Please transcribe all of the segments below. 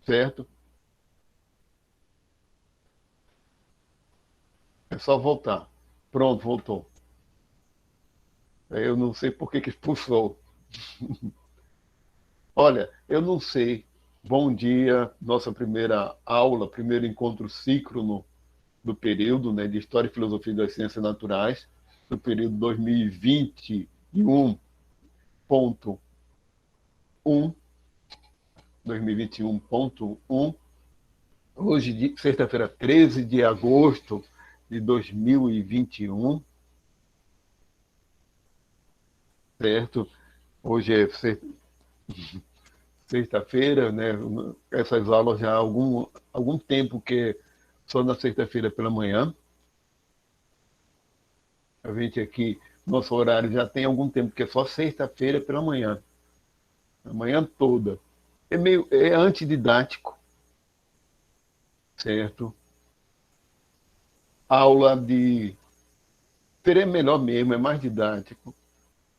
certo? É só voltar. Pronto, voltou. Eu não sei por que expulsou. Olha, eu não sei. Bom dia, nossa primeira aula, primeiro encontro síncrono do período, né, de História e Filosofia das Ciências Naturais, do período 2021.1, 2021.1. Hoje, sexta-feira, 13 de agosto de 2021, certo? Hoje é sexta-feira, né? Essas aulas já há algum tempo que só na sexta-feira pela manhã. A gente aqui, nosso horário já tem algum tempo que é só sexta-feira pela manhã, a manhã toda. É antididático, certo? Aula de seria melhor mesmo, é mais didático.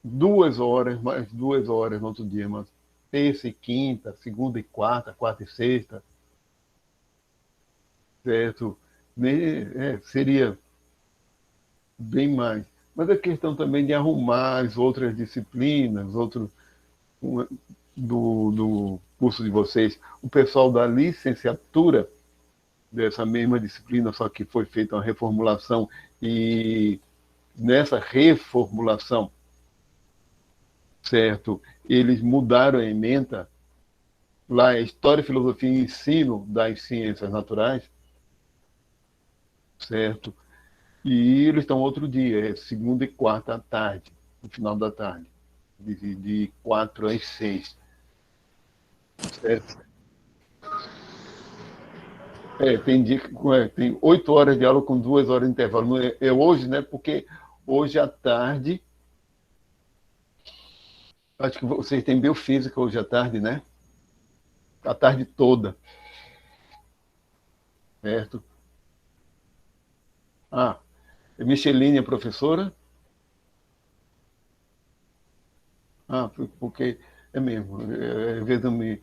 2 horas, mais 2 horas no outro dia, mas terça e quinta, segunda e quarta, quarta e sexta, certo? Seria bem mais. Mas a questão também de arrumar as outras disciplinas, do curso de vocês, o pessoal da licenciatura dessa mesma disciplina, só que foi feita uma reformulação e nessa reformulação, certo? Eles mudaram a ementa, lá é História, Filosofia e Ensino das Ciências Naturais, certo? E eles estão outro dia, é segunda e quarta à tarde, no final da tarde, de 4 às 6. Certo? Tem 8 horas de aula com 2 horas de intervalo. Não é hoje, né? Porque hoje à tarde, acho que vocês têm biofísica hoje à tarde, né? A tarde toda, certo? Ah, Micheline é professora? Ah, porque é mesmo. Às vezes eu me.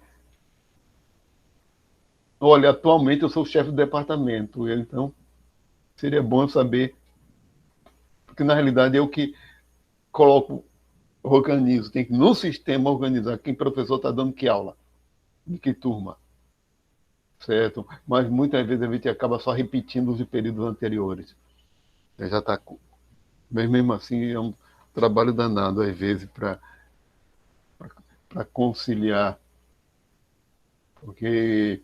Olha, atualmente eu sou o chefe do departamento, então seria bom eu saber, porque na realidade eu que coloco, organizo, tem que no sistema organizar quem professor está dando que aula, de que turma, certo? Mas muitas vezes a gente acaba só repetindo os períodos anteriores. Já está. Mas mesmo assim é um trabalho danado, às vezes, para conciliar, porque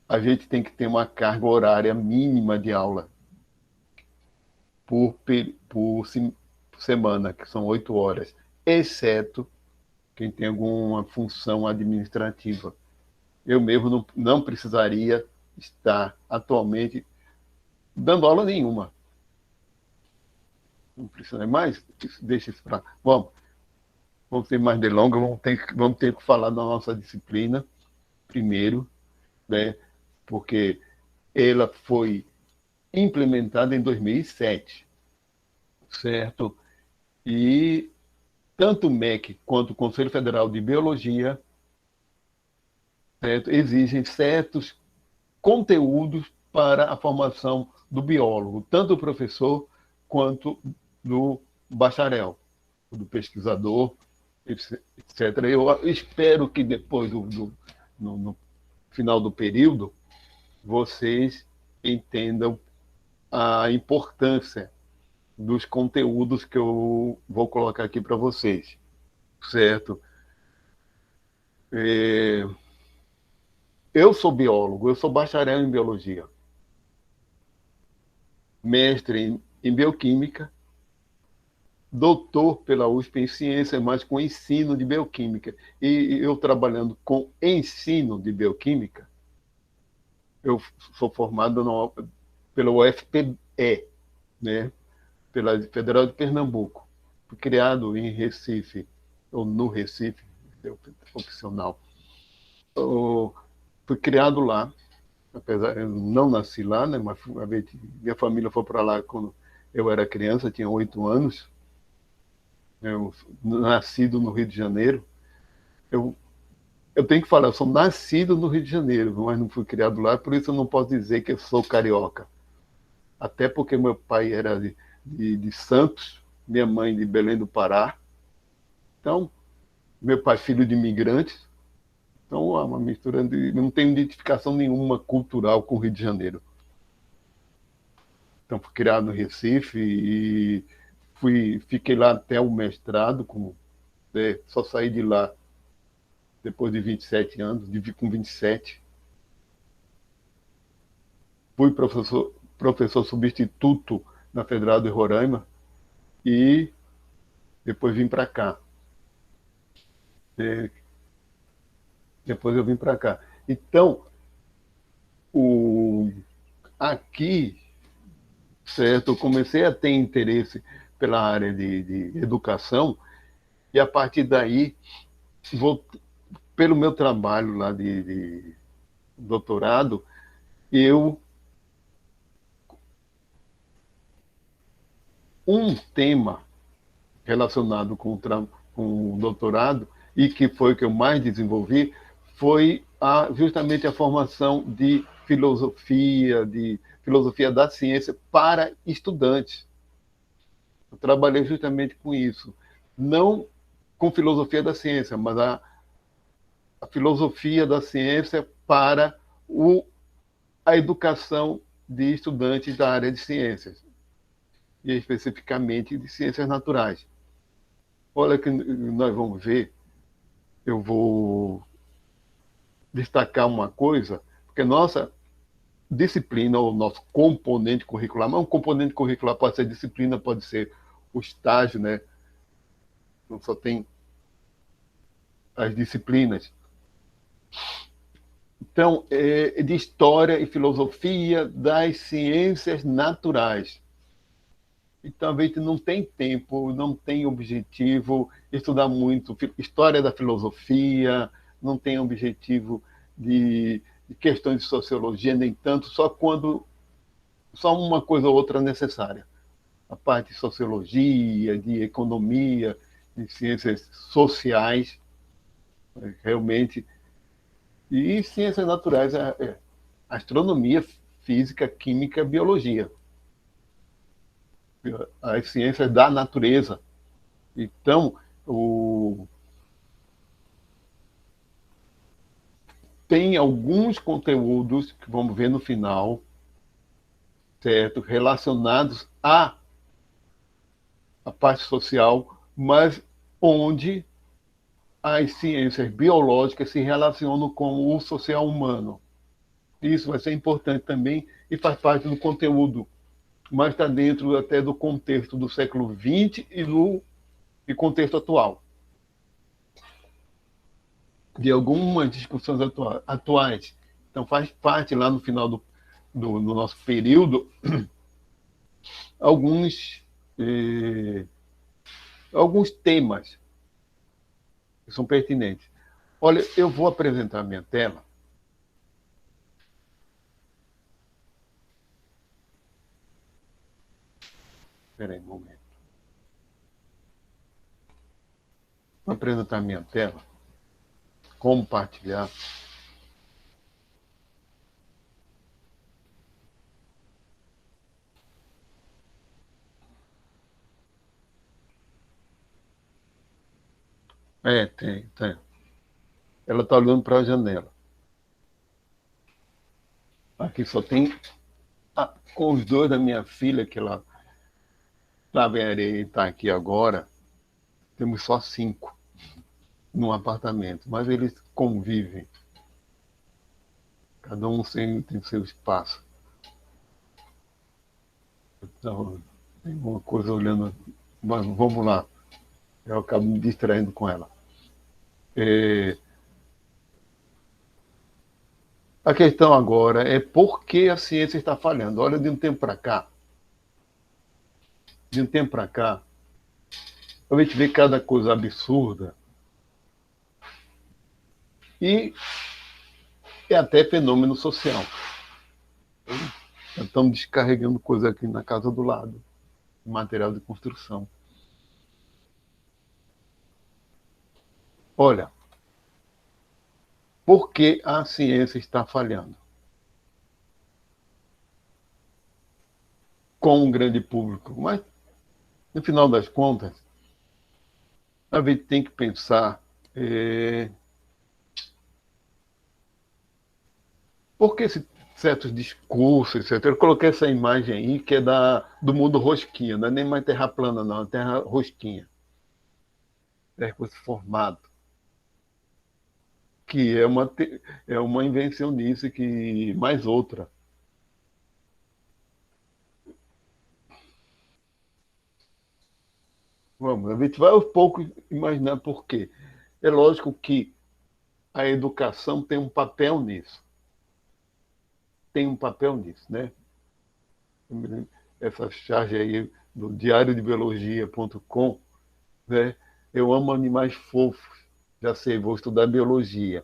a gente tem que ter uma carga horária mínima de aula por semana, que são 8 horas, exceto quem tem alguma função administrativa. Eu mesmo não precisaria estar atualmente dando aula nenhuma. Não precisa mais, deixa isso para. Vamos ter mais delongas, vamos ter que falar da nossa disciplina primeiro, né? Porque ela foi implementada em 2007, certo? E tanto o MEC quanto o Conselho Federal de Biologia, certo, exigem certos conteúdos para a formação do biólogo, tanto do professor quanto do bacharel, do pesquisador, etc. Eu espero que depois no final do período vocês entendam a importância dos conteúdos que eu vou colocar aqui para vocês, certo? É, eu sou biólogo, eu sou bacharel em biologia, mestre em bioquímica, doutor pela USP em ciência, mas com ensino de bioquímica. E eu trabalhando com ensino de bioquímica, eu sou formado pela UFPE, né? Pela Federal de Pernambuco. Fui criado em Recife, ou no Recife, é opcional. Eu fui criado lá, apesar eu não nasci lá, né? Mas minha família foi para lá quando eu era criança, tinha 8 anos. Eu nascido no Rio de Janeiro. Eu, Eu tenho que falar, eu sou nascido no Rio de Janeiro, mas não fui criado lá, por isso eu não posso dizer que eu sou carioca. Até porque meu pai era de Santos, minha mãe de Belém do Pará. Então, meu pai filho de imigrantes. Então, é uma mistura de... Não tem identificação nenhuma cultural com o Rio de Janeiro. Então, fui criado no Recife e fiquei lá até o mestrado, só saí de lá depois de 27 anos, com 27. Fui professor substituto na Federal de Roraima e depois vim para cá. Depois eu vim para cá. Então, aqui, certo, eu comecei a ter interesse pela área de educação e a partir daí, pelo meu trabalho lá de doutorado, eu um tema relacionado com o doutorado e que foi o que eu mais desenvolvi foi justamente a formação de filosofia da ciência para estudantes. Eu trabalhei justamente com isso, não com filosofia da ciência, mas a filosofia da ciência para a educação de estudantes da área de ciências, e especificamente de ciências naturais. Olha que nós vamos ver, eu vou destacar uma coisa, porque nossa disciplina, ou nosso componente curricular, mas um componente curricular pode ser disciplina, pode ser o estágio, né? Não só tem as disciplinas. Então, de história e filosofia das ciências naturais. Então, a gente não tem tempo, não tem objetivo estudar muito história da filosofia, não tem objetivo de questões de sociologia, nem tanto, só uma coisa ou outra necessária. A parte de sociologia, de economia, de ciências sociais, realmente, e ciências naturais, astronomia, física, química, biologia, as ciências da natureza. Então, tem alguns conteúdos que vamos ver no final, certo, relacionados à parte social, mas onde as ciências biológicas se relacionam com o social humano. Isso vai ser importante também e faz parte do conteúdo, mas está dentro até do contexto do século XX e contexto atual. De algumas discussões atuais. Então, faz parte lá no final do nosso período alguns, alguns temas que são pertinentes. Olha, eu vou apresentar a minha tela. Espera aí um momento. Vou apresentar a minha tela. Compartilhar. Tem. Ela está olhando para a janela. Aqui só tem com os dois da minha filha, que ela está aqui agora, temos só 5 num apartamento, mas eles convivem. Cada um tem seu espaço. Então, tem uma coisa olhando, mas vamos lá. Eu acabo me distraindo com ela. A questão agora é por que a ciência está falhando. Olha, de um tempo para cá, a gente vê cada coisa absurda e é até fenômeno social. Estamos descarregando coisa aqui na casa do lado, material de construção. Olha, Por que a ciência está falhando? Com um grande público. Mas, no final das contas, a gente tem que pensar por que certos discursos, etc. Eu coloquei essa imagem aí, que é do mundo rosquinha, não é nem mais terra plana, não, é terra rosquinha. É esse formato. Que é uma invencionice que mais outra. Vamos, a gente vai aos poucos imaginar por quê. É lógico que a educação tem um papel nisso. Tem um papel nisso, né? Essa charge aí do diariodebiologia.com, né? Eu amo animais fofos. Já sei, vou estudar biologia.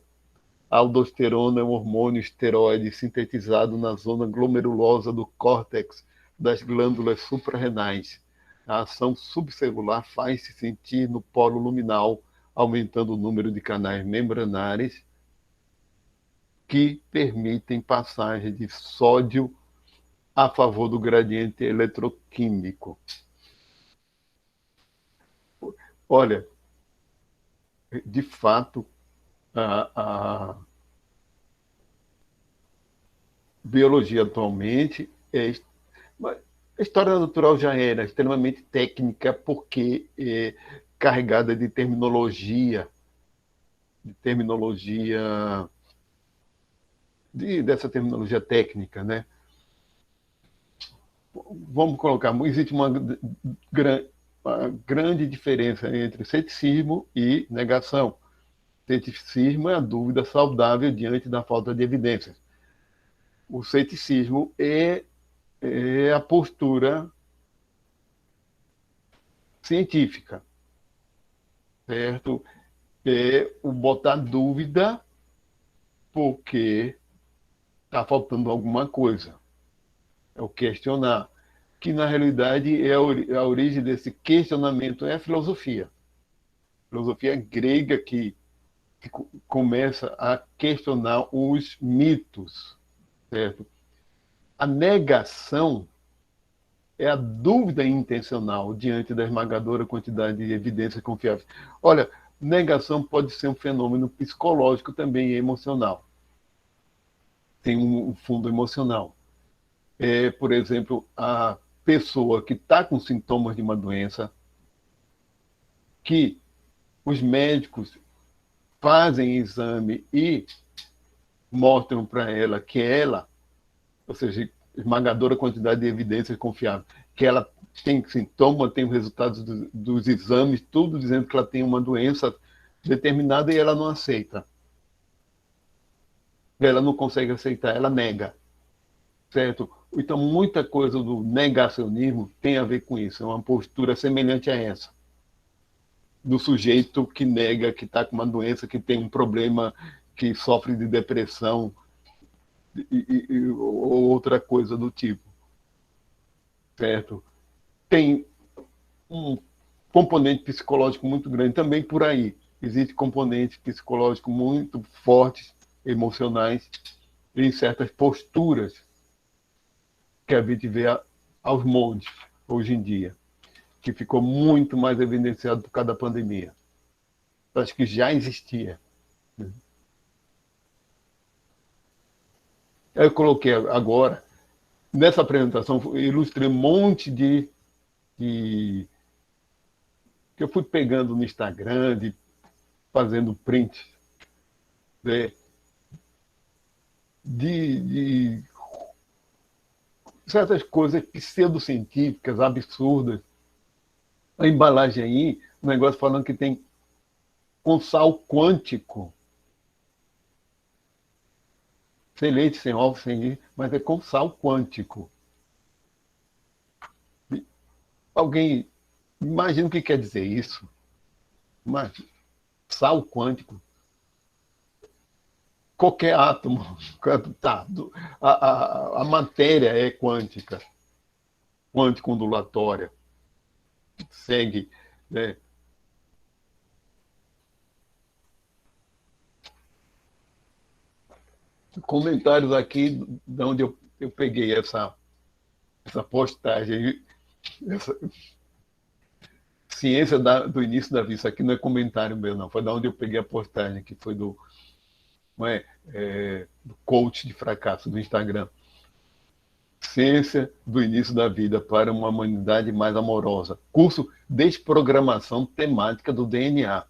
A aldosterona é um hormônio esteroide sintetizado na zona glomerulosa do córtex das glândulas suprarrenais. A ação subcelular faz-se sentir no polo luminal, aumentando o número de canais membranares que permitem passagem de sódio a favor do gradiente eletroquímico. Olha, de fato, a biologia atualmente a história natural já era extremamente técnica porque carregada de terminologia, dessa terminologia técnica, né? Vamos colocar, existe uma grande diferença entre ceticismo e negação. Ceticismo é a dúvida saudável diante da falta de evidências. O ceticismo é a postura científica, certo? É o botar dúvida porque está faltando alguma coisa. É o questionar, que na realidade é a origem desse questionamento é a filosofia. A filosofia grega que começa a questionar os mitos, certo? A negação é a dúvida intencional diante da esmagadora quantidade de evidências confiáveis. Olha, negação pode ser um fenômeno psicológico também e emocional. Tem um fundo emocional. Por exemplo, a pessoa que está com sintomas de uma doença, que os médicos fazem exame e mostram para ela que ela, ou seja, esmagadora quantidade de evidências confiáveis, que ela tem sintoma, tem os resultados dos exames, tudo dizendo que ela tem uma doença determinada e ela não aceita. Ela não consegue aceitar, ela nega, certo? Então, muita coisa do negacionismo tem a ver com isso, é uma postura semelhante a essa, do sujeito que nega que está com uma doença, que tem um problema, que sofre de depressão ou outra coisa do tipo, certo? Tem um componente psicológico muito grande também por aí. Existe componentes psicológicos muito fortes, emocionais, em certas posturas que a gente vê aos montes hoje em dia, que ficou muito mais evidenciado por causa da pandemia. Acho que já existia. Eu coloquei agora, nessa apresentação, eu ilustrei um monte de que eu fui pegando no Instagram, fazendo print, né, de certas coisas pseudocientíficas, absurdas. A embalagem aí, o negócio falando que tem com sal quântico. Sem leite, sem ovo, sem isso, mas é com sal quântico. Alguém imagina o que quer dizer isso? Mas sal quântico, qualquer átomo, tá, a matéria é quântica, quântico ondulatória, segue, né? comentários aqui de onde eu peguei essa postagem. Essa ciência do início da vida. Isso aqui não é comentário meu, não. Foi da onde eu peguei a postagem, que foi do coach de fracasso do Instagram. Ciência do início da vida para uma humanidade mais amorosa. Curso Desprogramação Temática do DNA.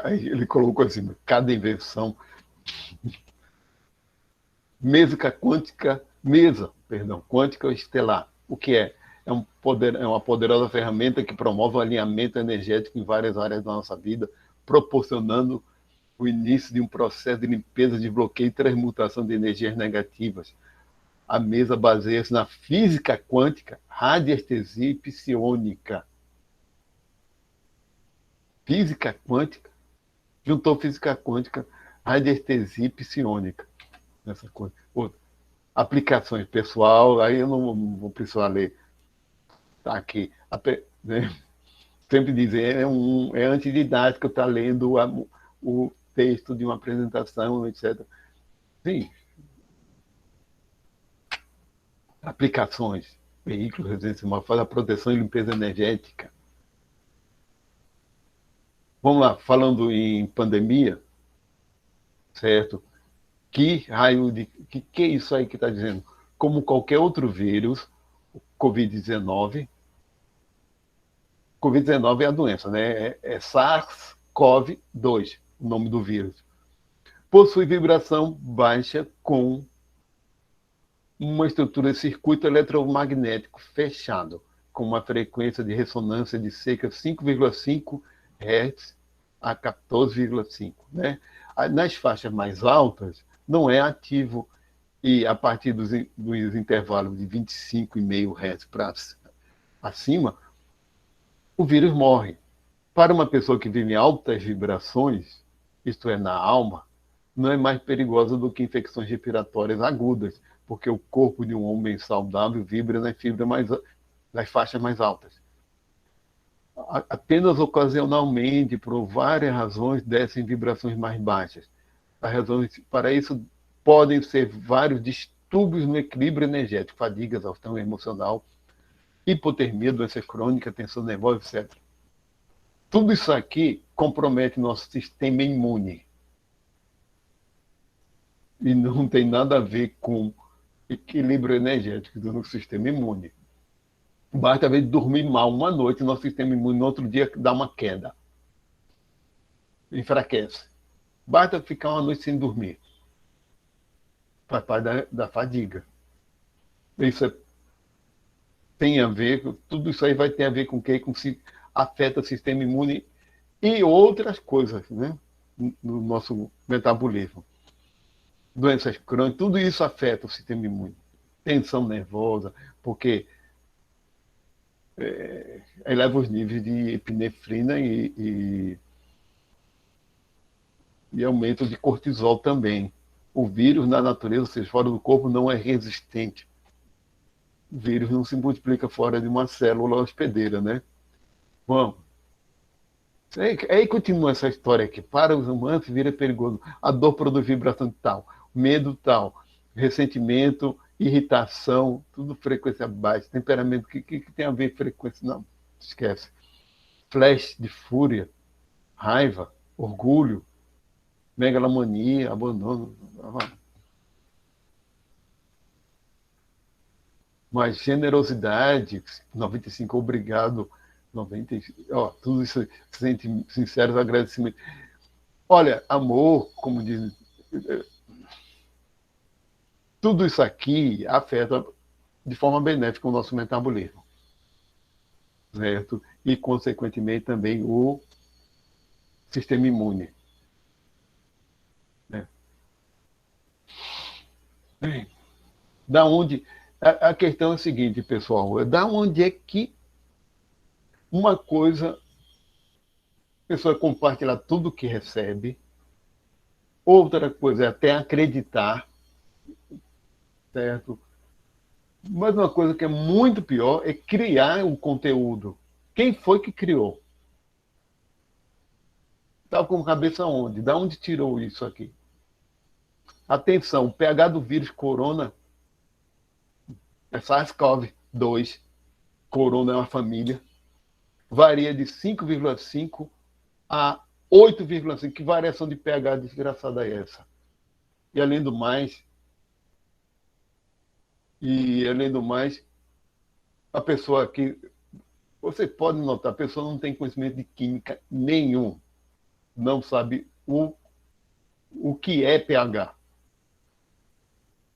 Ele colocou assim, cada invenção. Mesa quântica estelar. O que é? É uma poderosa ferramenta que promove o alinhamento energético em várias áreas da nossa vida, proporcionando o início de um processo de limpeza, de bloqueio e transmutação de energias negativas. A mesa baseia-se na física quântica, radiestesia e psionica. Física quântica, juntou física quântica, radiestesia e psionica. Essa coisa. Outra. Aplicações pessoal, aí eu não vou precisar ler. Tá aqui. Né? Sempre dizem, é antididático estar lendo o texto de uma apresentação, etc. Sim. Aplicações, veículos residenciais, faz a proteção e limpeza energética. Vamos lá, falando em pandemia, certo? Que raio de... Que é isso aí que está dizendo? Como qualquer outro vírus, o Covid-19 é a doença, né? É SARS-CoV-2, o nome do vírus. Possui vibração baixa com uma estrutura de circuito eletromagnético fechado, com uma frequência de ressonância de cerca de 5,5 Hz a 14,5. Né? Nas faixas mais altas, não é ativo e a partir dos intervalos de 25,5 Hz para acima, o vírus morre. Para uma pessoa que vive em altas vibrações, isto é, na alma, não é mais perigosa do que infecções respiratórias agudas, porque o corpo de um homem saudável vibra nas faixas mais altas. Apenas ocasionalmente, por várias razões, descem vibrações mais baixas. As razões para isso podem ser vários distúrbios no equilíbrio energético, fadiga, exaustão emocional, hipotermia, doença crônica, tensão nervosa, etc. Tudo isso aqui compromete nosso sistema imune. E não tem nada a ver com equilíbrio energético do sistema imune. Basta ver dormir mal uma noite, nosso sistema imune no outro dia dá uma queda. Enfraquece. Basta ficar uma noite sem dormir. Faz parte da fadiga. Isso tem a ver, tudo isso aí vai ter a ver com o que? Com se afeta o sistema imune e outras coisas, né? No nosso metabolismo. Doenças crônicas, tudo isso afeta o sistema imune. Tensão nervosa, porque eleva os níveis de epinefrina e aumento de cortisol também. O vírus na natureza, ou seja, fora do corpo, não é resistente. O vírus não se multiplica fora de uma célula hospedeira, né? Bom, aí continua essa história aqui. Para os humanos vira perigoso. A dor produz vibração tal, medo tal, ressentimento, irritação, tudo frequência baixa, temperamento, o que tem a ver com frequência? Não, esquece. Flash de fúria, raiva, orgulho, megalomania, abandono. Mas generosidade, 95, obrigado, 90, tudo isso, sinceros agradecimentos. Olha, amor, como diz, tudo isso aqui afeta de forma benéfica o nosso metabolismo, certo? E, consequentemente, também o sistema imune. Né? Bem, da onde... A questão é a seguinte, pessoal, da onde é que uma coisa, a pessoa compartilha tudo que recebe, outra coisa é até acreditar, certo? Mas uma coisa que é muito pior é criar um conteúdo. Quem foi que criou? Estava com cabeça onde? Da onde tirou isso aqui? Atenção, o pH do vírus corona é SARS-CoV-2. Corona é uma família. Varia de 5,5 a 8,5. Que variação de pH desgraçada é essa? E além do mais, a pessoa aqui, você pode notar, a pessoa não tem conhecimento de química nenhum. Não sabe o que é pH.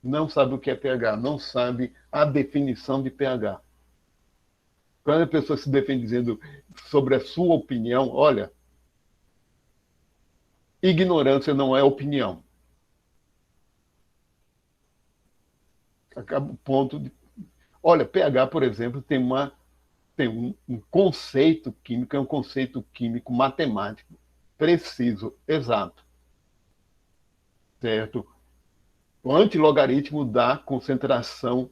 Não sabe o que é pH, não sabe a definição de pH. Quando a pessoa se defende dizendo sobre a sua opinião, olha, ignorância não é opinião. Acaba o ponto de... Olha, pH, por exemplo, tem um conceito químico, é um conceito químico matemático preciso, exato. Certo? O antilogaritmo da concentração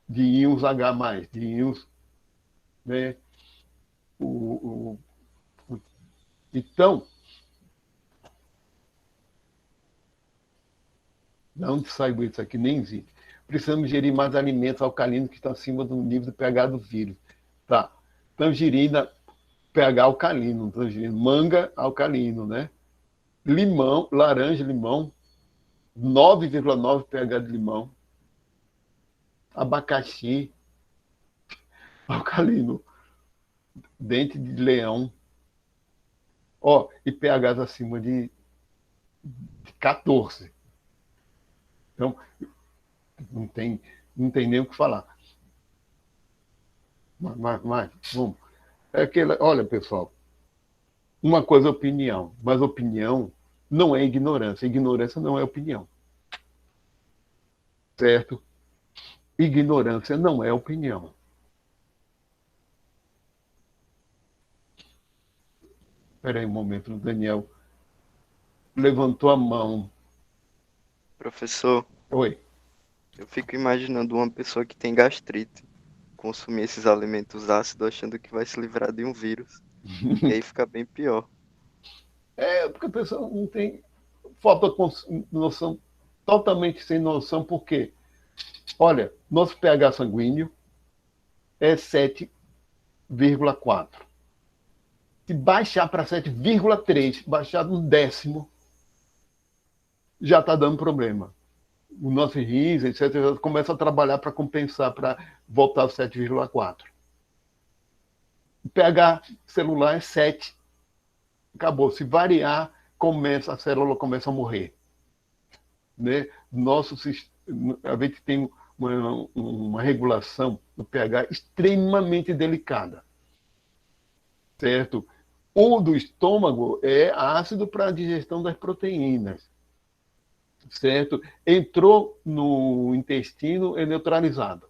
de íons H+, de íons, né? Então, de onde saiu isso aqui? Nem existe. Precisamos ingerir mais alimentos alcalinos que estão acima do nível do pH do vírus. Tá. Tangerina, pH alcalino. Tangerina. Manga, alcalino, né? Limão, laranja, limão, 9,9 pH de limão. Abacaxi, alcalino. Dente de leão. Ó, e pHs acima de 14. Então, não tem nem o que falar. Mas vamos. É aquela, olha, pessoal, uma coisa é opinião, mas opinião não é ignorância. Ignorância não é opinião. Certo? Ignorância não é opinião. Espera aí um momento, o Daniel levantou a mão. Professor, Oi. eu fico imaginando uma pessoa que tem gastrite consumir esses alimentos ácidos achando que vai se livrar de um vírus. E aí fica bem pior. É porque a pessoa não tem falta noção, totalmente sem noção, por quê? Olha, nosso pH sanguíneo é 7,4. Se baixar para 7,3, baixar no décimo, já está dando problema. O nosso rins, etc., começa a trabalhar para compensar, para voltar ao 7,4. O pH celular é 7. Acabou. Se variar, a célula começa a morrer. Né? A gente tem uma regulação do pH extremamente delicada. Certo? O do estômago é ácido para a digestão das proteínas. Certo? Entrou no intestino, é neutralizado.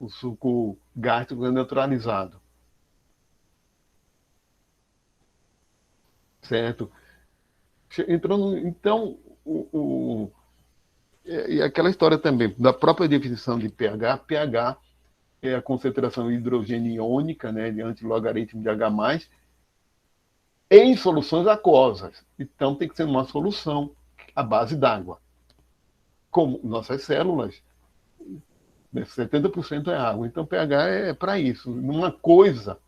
O suco gástrico é neutralizado. Certo? Entrou no, então, e aquela história também, da própria definição de pH, pH é a concentração de hidrogênio iônica, né, de antilogaritmo de H+, em soluções aquosas. Então, tem que ser uma solução à base d'água. Como nossas células, 70% é água. Então, pH é para isso. Numa coisa,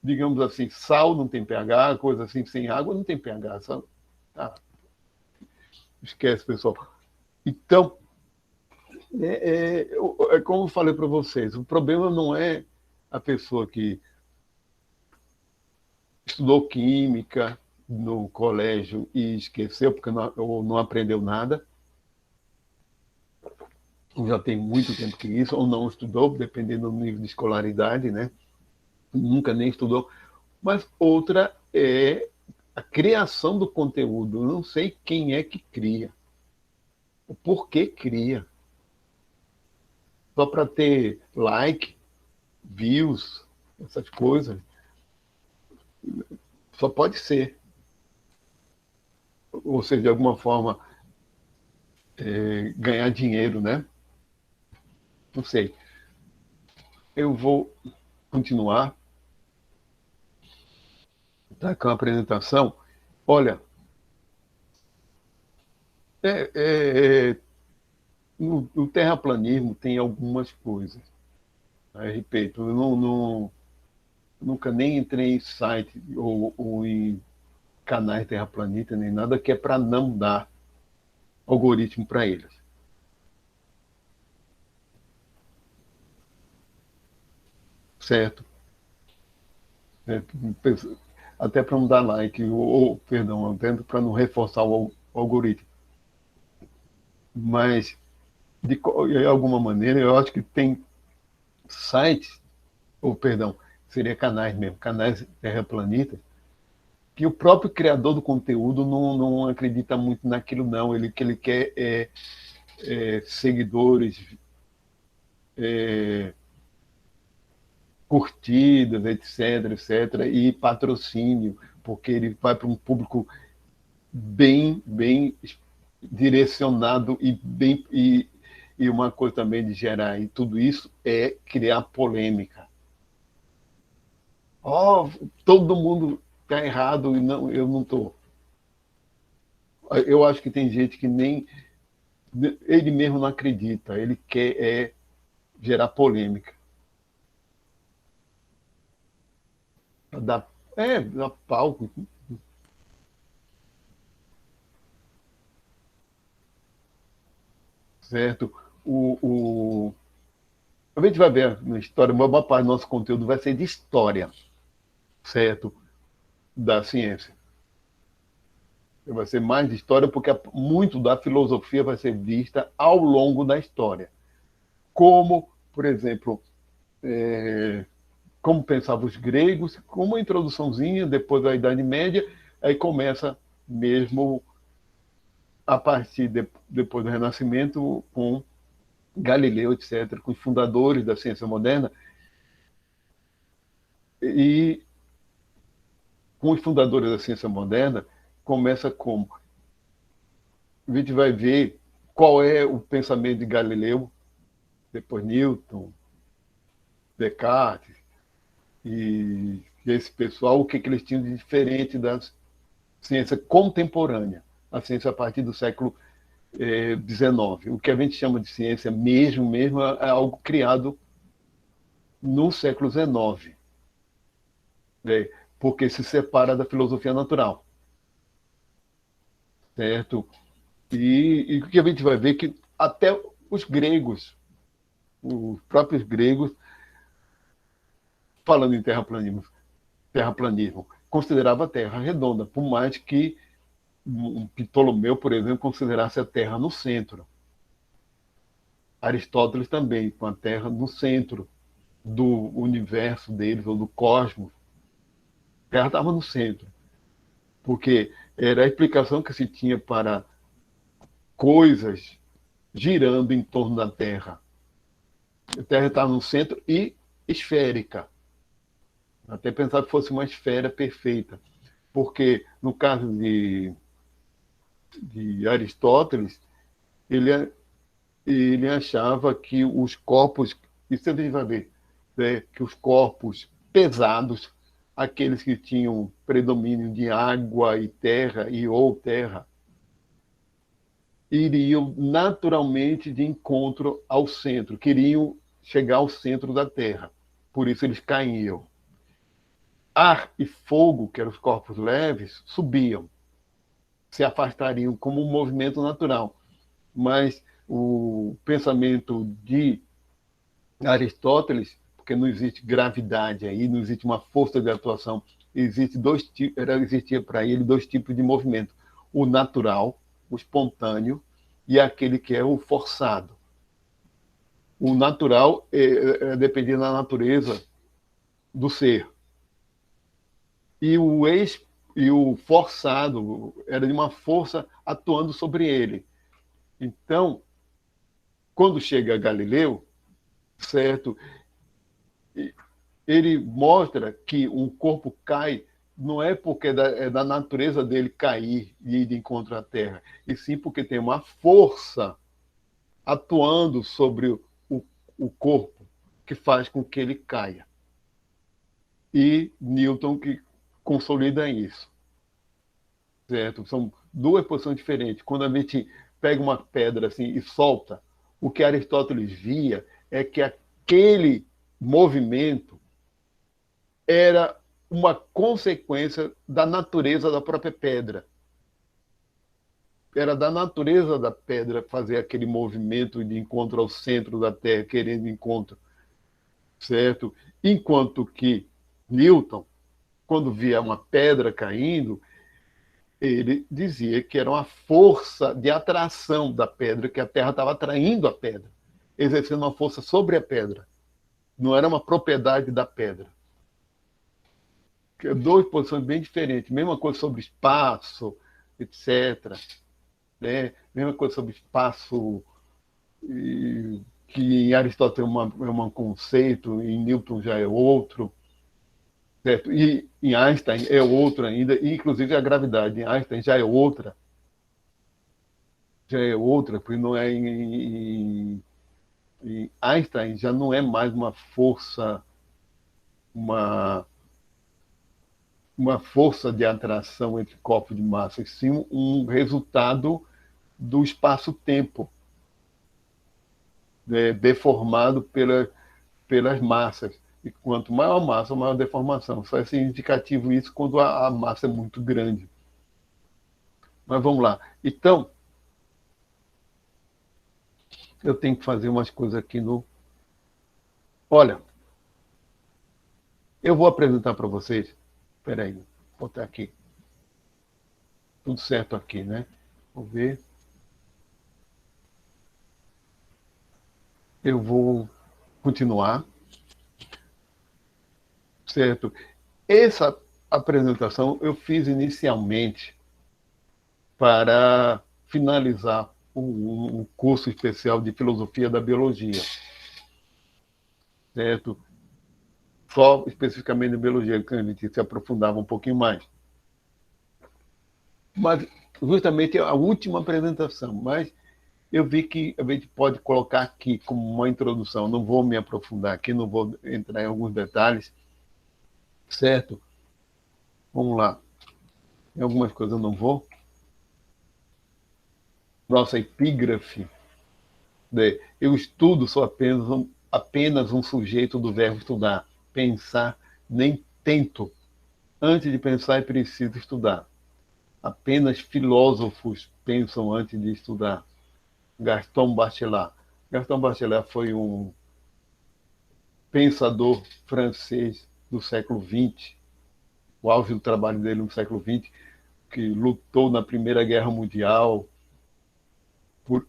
digamos assim, sal não tem pH, coisa assim, sem água não tem pH. Só, tá. Esquece, pessoal. Então, é como eu falei para vocês, o problema não é a pessoa que estudou química no colégio e esqueceu porque ou não aprendeu nada, ou já tem muito tempo que isso, ou não estudou, dependendo do nível de escolaridade, né? Nunca nem estudou. Mas outra é a criação do conteúdo. Eu não sei quem é que cria, o porquê cria. Só para ter like, views, essas coisas. Só pode ser. Ou seja, de alguma forma, ganhar dinheiro, né? Não sei. Eu vou continuar, tá, com a apresentação. Olha, É, é, no terraplanismo tem algumas coisas. Aí, repito, eu nunca nem entrei em site ou em canais terraplanistas nem nada que é para não dar algoritmo para eles, certo? É, até para não dar like, perdão, até para não reforçar o algoritmo. Mas, de alguma maneira, eu acho que tem sites, ou perdão, seria canais mesmo, canais terraplanistas, que o próprio criador do conteúdo não acredita muito naquilo, não. Ele que ele quer seguidores, é, curtidas, etc, etc, e patrocínio, porque ele vai para um público bem direcionado e uma coisa também de gerar, e tudo isso é criar polêmica. Oh, todo mundo está errado e não, eu não estou. Eu acho que tem gente que nem ele mesmo não acredita, ele quer gerar polêmica. Dar palco, certo? A gente vai ver na história, uma boa parte do nosso conteúdo vai ser de história, certo? Da ciência. Vai ser mais de história, porque muito da filosofia vai ser vista ao longo da história. Como, por exemplo, como pensavam os gregos, com uma introduçãozinha, depois da Idade Média, aí começa mesmo a partir depois do Renascimento, com Galileu, etc., com os fundadores da ciência moderna, e com os fundadores da ciência moderna, começa como? A gente vai ver qual é o pensamento de Galileu, depois Newton, Descartes, e esse pessoal, o que eles tinham de diferente da ciência contemporânea, a ciência a partir do século XIX. O que a gente chama de ciência mesmo é algo criado no século XIX, né? Porque se separa da filosofia natural, certo? E o que a gente vai ver que até os gregos, os próprios gregos, falando em terraplanismo considerava a Terra redonda, por mais que um Ptolomeu, por exemplo, considerasse a Terra no centro. Aristóteles também, com a Terra no centro do universo deles, ou do cosmos. A Terra estava no centro, porque era a explicação que se tinha para coisas girando em torno da Terra. A Terra estava no centro e esférica. Até pensar que fosse uma esfera perfeita. Porque, no caso de Aristóteles, ele, ele achava que os corpos, isso a gente vai ver, né, que os corpos pesados, aqueles que tinham predomínio de água e ou terra, iriam naturalmente de encontro ao centro, queriam chegar ao centro da Terra. Por isso eles caíam. Ar e fogo, que eram os corpos leves, subiam, se afastariam como um movimento natural. Mas o pensamento de Aristóteles, porque não existe gravidade aí, não existe uma força de atuação, existia para ele dois tipos de movimento: o natural, o espontâneo, e aquele que é o forçado. O natural dependia da natureza do ser, e e o forçado era de uma força atuando sobre ele. Então, quando chega Galileu, certo, ele mostra que um corpo cai não é porque é da natureza dele cair e ir de encontro à Terra, e sim porque tem uma força atuando sobre o corpo que faz com que ele caia. E Newton que consolida isso, certo? São duas posições diferentes. Quando a gente pega uma pedra assim e solta, o que Aristóteles via é que aquele movimento era uma consequência da natureza da própria pedra. Era da natureza da pedra fazer aquele movimento de encontro ao centro da Terra, querendo encontro, certo? Enquanto que Newton, quando via uma pedra caindo, ele dizia que era uma força de atração da pedra, que a Terra estava atraindo a pedra, exercendo uma força sobre a pedra. Não era uma propriedade da pedra. Duas posições bem diferentes. Mesma coisa sobre espaço, etc. Né? Mesma coisa sobre espaço, que em Aristóteles é um conceito, em Newton já é outro. Certo? E em Einstein é outro ainda, e inclusive a gravidade em Einstein já é outra. Já é outra, porque não é em Einstein já não é mais uma, uma força de atração entre corpos de massa, e sim um resultado do espaço-tempo, né, deformado pelas massas. E quanto maior a massa, maior a deformação. Só é significativo isso quando a massa é muito grande. Mas vamos lá. Então, eu tenho que fazer umas coisas aqui no. Olha, eu vou apresentar para vocês. Espera aí, vou botar aqui. Tudo certo aqui, né? Vou ver. Eu vou continuar, certo? Essa apresentação eu fiz inicialmente para finalizar um curso especial de filosofia da biologia, certo? Só especificamente de biologia, que a gente se aprofundava um pouquinho mais. Mas justamente a última apresentação, mas eu vi que a gente pode colocar aqui como uma introdução, não vou me aprofundar aqui, não vou entrar em alguns detalhes, certo? Vamos lá. Em algumas coisas eu não vou. Nossa epígrafe, né? Eu estudo, sou apenas um sujeito do verbo estudar. Pensar, nem tento. Antes de pensar é preciso estudar. Apenas filósofos pensam antes de estudar. Gaston Bachelard. Gaston Bachelard foi um pensador francês do século XX, o auge do trabalho dele no século XX, que lutou na Primeira Guerra Mundial.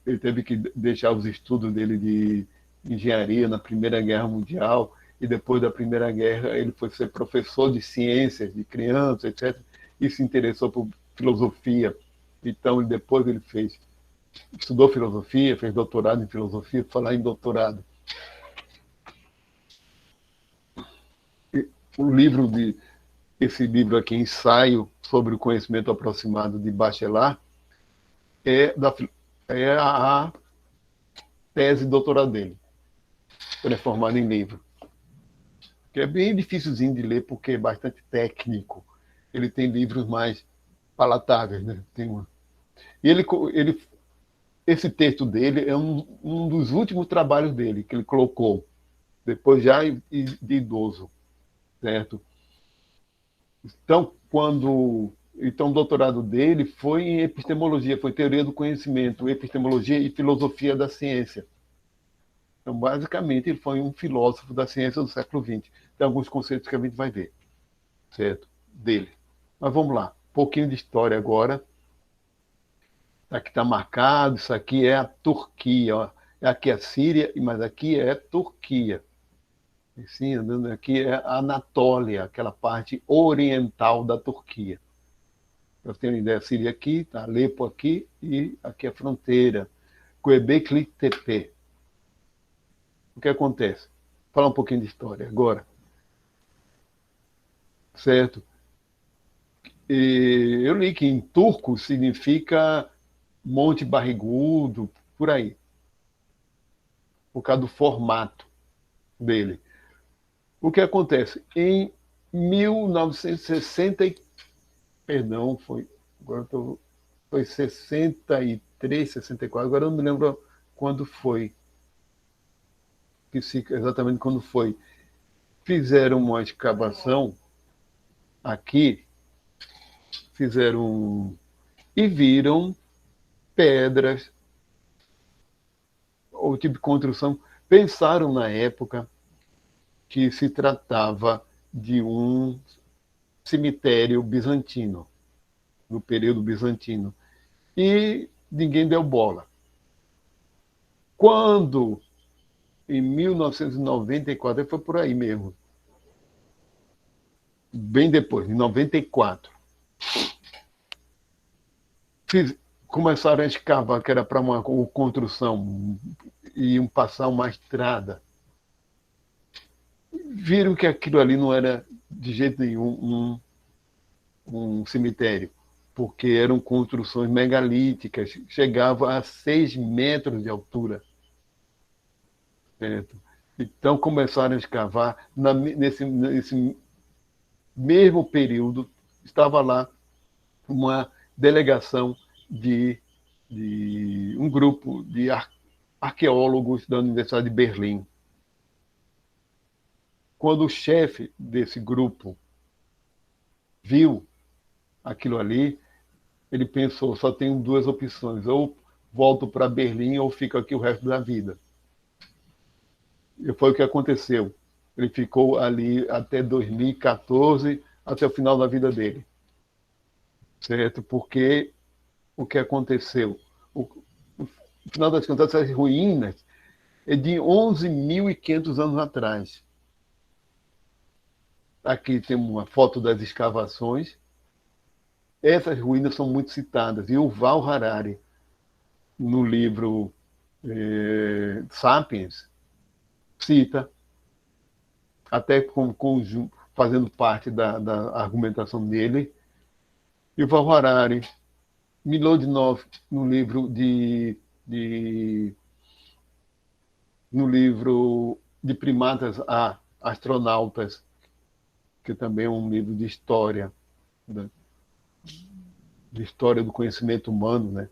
Ele teve que deixar os estudos dele de engenharia na Primeira Guerra Mundial, e depois da Primeira Guerra ele foi ser professor de ciências, de crianças, etc., e se interessou por filosofia. Então, depois ele estudou filosofia, fez doutorado em filosofia. Falar em doutorado, o livro esse livro aqui, Ensaio sobre o Conhecimento Aproximado de Bachelard, é a tese de doutorado dele, transformada em livro. Que é bem dificilzinho de ler, porque é bastante técnico. Ele tem livros mais palatáveis, né? E esse texto dele é um dos últimos trabalhos dele, que ele colocou, depois já de idoso, certo? Então, o doutorado dele foi em epistemologia, foi teoria do conhecimento, epistemologia e filosofia da ciência. Então, basicamente, ele foi um filósofo da ciência do século XX. Tem alguns conceitos que a gente vai ver, certo? Dele. Mas vamos lá, um pouquinho de história agora. Aqui está marcado, isso aqui é a Turquia. Ó. Aqui é a Síria, mas aqui é a Turquia. Sim, andando aqui é a Anatólia, aquela parte oriental da Turquia. Para você ter uma ideia, a Síria aqui, tá Alepo aqui, e aqui é a fronteira. Göbekli Tepe. O que acontece? Vou falar um pouquinho de história agora. Certo? E eu li que em turco significa Monte Barrigudo, por aí. Por causa do formato dele. O que acontece? Em 1960, perdão, foi. Agora estou foi 63, 64, agora eu não me lembro quando foi, exatamente quando foi. Fizeram uma escavação aqui, e viram pedras, ou tipo de construção. Pensaram na época que se tratava de um cemitério bizantino, no período bizantino. E ninguém deu bola. Quando, em 1994, foi por aí mesmo, bem depois, em 94, começaram a escavar, que era para uma construção, iam passar uma estrada. Viram que aquilo ali não era de jeito nenhum um cemitério, porque eram construções megalíticas, chegava a 6 metros de altura. Certo? Então começaram a escavar. Nesse mesmo período, estava lá uma delegação de um grupo de arqueólogos da Universidade de Berlim. Quando o chefe desse grupo viu aquilo ali, ele pensou, só tenho duas opções, ou volto para Berlim ou fico aqui o resto da vida. E foi o que aconteceu. Ele ficou ali até 2014, até o final da vida dele. Certo? Porque o que aconteceu? No final das contas, essas ruínas é de 11.500 anos atrás. Aqui tem uma foto das escavações. Essas ruínas são muito citadas. E o Val Harari, no livro Sapiens, cita, até fazendo parte da argumentação dele, e o Val Harari, Milodinov, no livro de Primatas a Astronautas, que também é um livro de história, né? De história do conhecimento humano, né?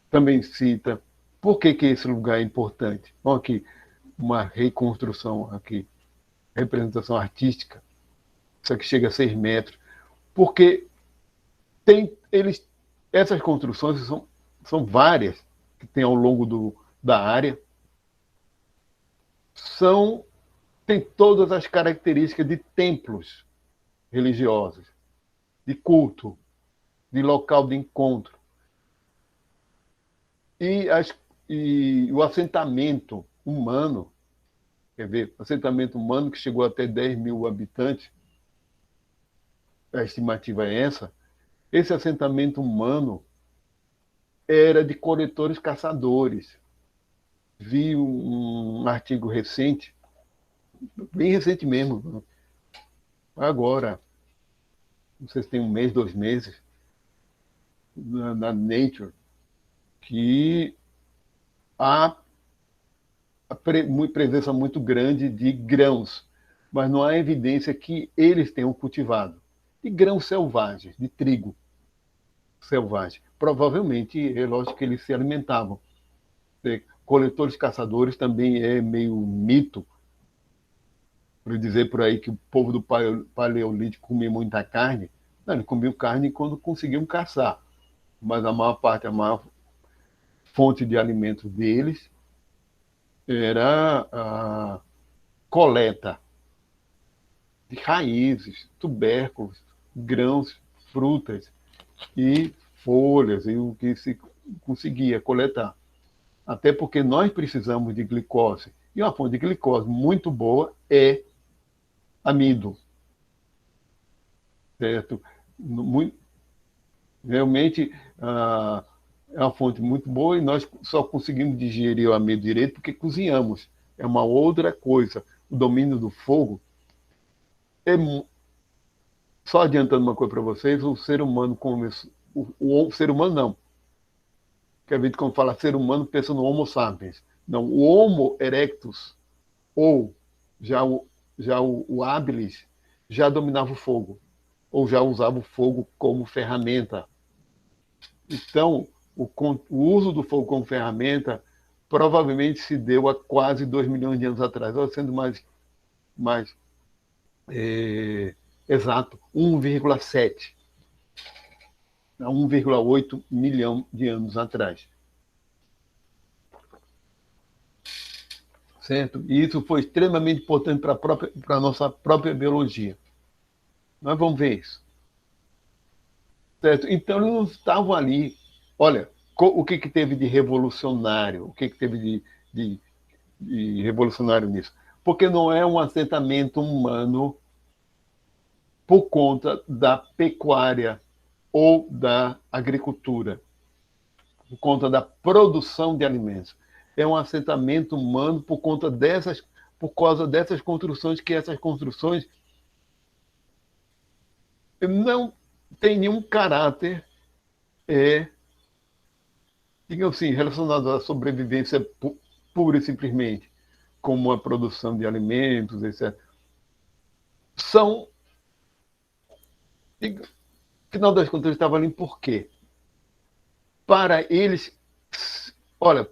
Também cita por que esse lugar é importante. Então, aqui, uma reconstrução, aqui, representação artística, isso aqui chega a 6 metros, porque essas construções são várias que tem ao longo da área, tem todas as características de templos religiosos, de culto, de local de encontro. E o assentamento humano, quer ver, o assentamento humano que chegou até 10 mil habitantes, a estimativa é essa, esse assentamento humano era de coletores-caçadores. Vi um artigo recente, bem recente mesmo, agora, não sei se tem 1 mês, 2 meses, na Nature, que há presença muito grande de grãos, mas não há evidência que eles tenham cultivado. De grãos selvagens, de trigo selvagem. Provavelmente, é lógico que eles se alimentavam. Coletores caçadores também é meio mito, por dizer por aí que o povo do Paleolítico comia muita carne. Não, eles comiam carne quando conseguiam caçar, mas a maior fonte de alimento deles era a coleta de raízes, tubérculos, grãos, frutas e folhas, e o que se conseguia coletar. Até porque nós precisamos de glicose. E uma fonte de glicose muito boa é amido. Certo? Realmente é uma fonte muito boa e nós só conseguimos digerir o amido direito porque cozinhamos. É uma outra coisa. O domínio do fogo é. Só adiantando uma coisa para vocês, o ser humano começou. O ser humano não. Que a gente, quando fala ser humano, pensa no Homo sapiens. Não, o Homo erectus, ou o habilis, já dominava o fogo, ou já usava o fogo como ferramenta. Então, o uso do fogo como ferramenta provavelmente se deu há quase 2 milhões de anos atrás, ou sendo mais exato, 1,7 a 1,8 milhão de anos atrás. Certo? E isso foi extremamente importante para a nossa própria biologia. Nós vamos ver isso. Certo? Então, eles não estavam ali. Olha, o que teve de revolucionário? O que teve de revolucionário nisso? Porque não é um assentamento humano por conta da pecuária ou da agricultura, por conta da produção de alimentos. É um assentamento humano por causa dessas construções, que essas construções não têm nenhum caráter, digamos assim, relacionado à sobrevivência pura e simplesmente, como a produção de alimentos, etc. São, no final das contas, estavam ali por quê? Para eles,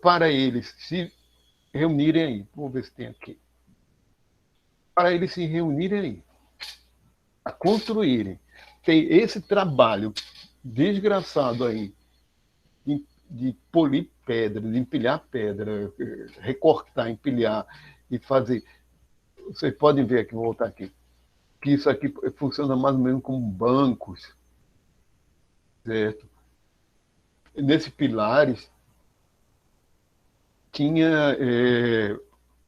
para eles se reunirem aí, vou ver se tem aqui, para eles se reunirem aí, a construírem, tem esse trabalho desgraçado aí de polir pedra, de empilhar pedra, recortar, empilhar e fazer. Vocês podem ver aqui, vou voltar aqui, que isso aqui funciona mais ou menos como bancos, certo? Nesses pilares tinha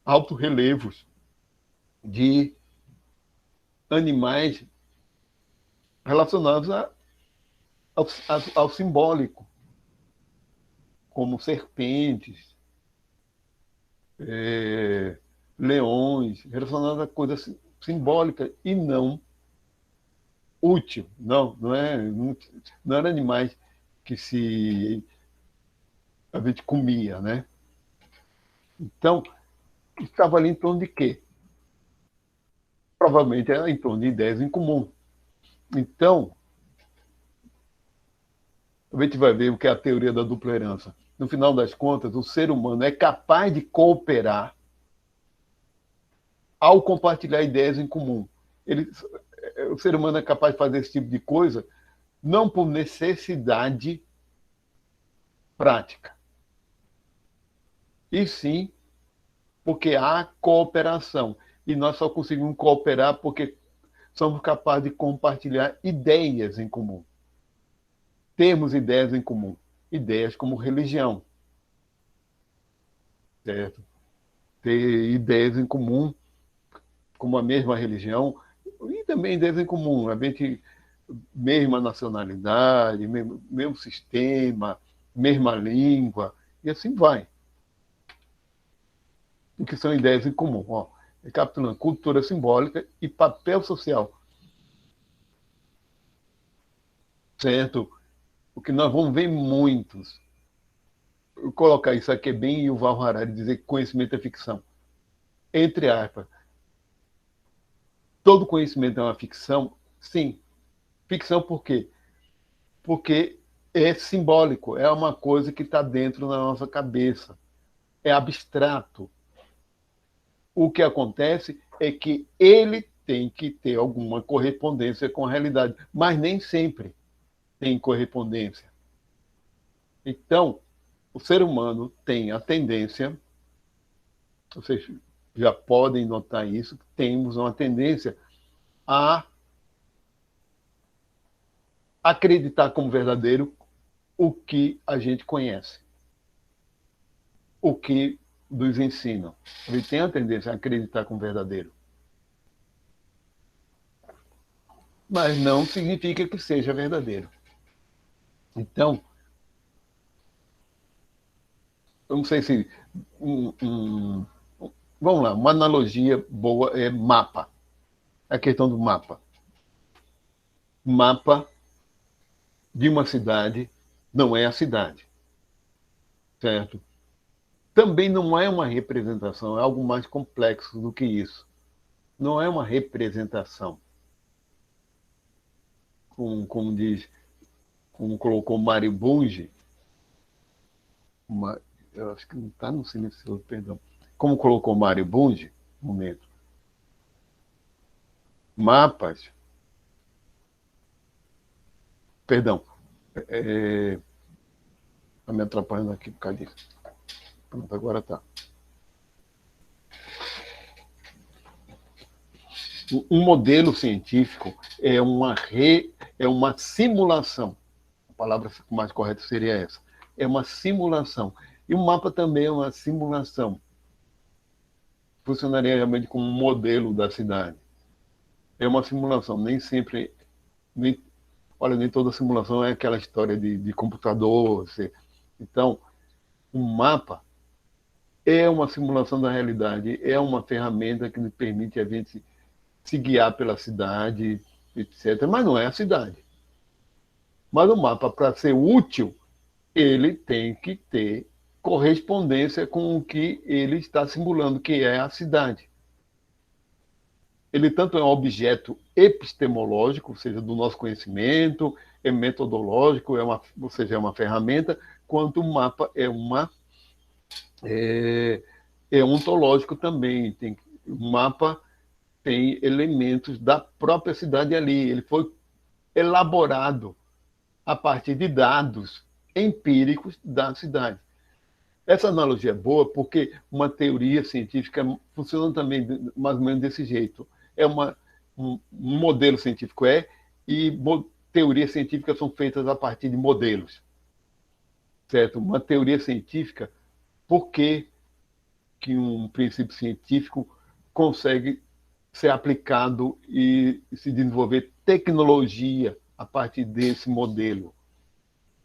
altos relevos de animais relacionados ao simbólico, como serpentes, leões, relacionados a coisas simbólicas e não útil. Não eram animais que a gente comia, né? Então, estava ali em torno de quê? Provavelmente era em torno de ideias em comum. Então, a gente vai ver o que é a teoria da dupla herança. No final das contas, o ser humano é capaz de cooperar ao compartilhar ideias em comum. O ser humano é capaz de fazer esse tipo de coisa não por necessidade prática, e sim porque há cooperação. E nós só conseguimos cooperar porque somos capazes de compartilhar ideias em comum. Temos ideias em comum. Ideias como religião. Certo? Ter ideias em comum, como a mesma religião, e também ideias em comum. A gente, mesma nacionalidade, mesmo sistema, mesma língua, e assim vai. O que são ideias em comum? Ó, recapitulando, cultura simbólica e papel social. Certo? O que nós vamos ver muitos. Eu colocar isso aqui é bem Yuval Harari, dizer que conhecimento é ficção. Entre aspas. Todo conhecimento é uma ficção? Sim. Ficção por quê? Porque é simbólico, é uma coisa que está dentro da nossa cabeça. É abstrato. O que acontece é que ele tem que ter alguma correspondência com a realidade, mas nem sempre tem correspondência. Então, o ser humano tem a tendência, vocês já podem notar isso, temos uma tendência a acreditar como verdadeiro o que a gente conhece, o que nos ensinam. Ele tem a tendência a acreditar como verdadeiro. Mas não significa que seja verdadeiro. Então, eu não sei se. Vamos lá, uma analogia boa é mapa. A questão do mapa. Mapa de uma cidade não é a cidade. Certo? Também não é uma representação, é algo mais complexo do que isso. Não é uma representação. Como diz como colocou Mário Bunge, eu acho que não está no silencioso, perdão. Como colocou Mário Bunge, um momento. Mapas, perdão, está me atrapalhando aqui por causa disso. Pronto, agora está. Um modelo científico é uma simulação. A palavra mais correta seria essa. É uma simulação. E o mapa também é uma simulação. Funcionaria realmente como um modelo da cidade. É uma simulação. Nem sempre... nem toda simulação é aquela história de computador. Então, um mapa é uma simulação da realidade, é uma ferramenta que nos permite a gente se guiar pela cidade, etc. Mas não é a cidade. Mas o mapa, para ser útil, ele tem que ter correspondência com o que ele está simulando, que é a cidade. Ele tanto é um objeto epistemológico, ou seja, do nosso conhecimento, é metodológico, ou seja, é uma ferramenta, quanto o mapa é ontológico também. O mapa tem elementos da própria cidade ali. Ele foi elaborado a partir de dados empíricos da cidade. Essa analogia é boa porque uma teoria científica funciona também mais ou menos desse jeito. Um modelo científico e teorias científicas são feitas a partir de modelos. Certo? Uma teoria científica, por que um princípio científico consegue ser aplicado e se desenvolver tecnologia a partir desse modelo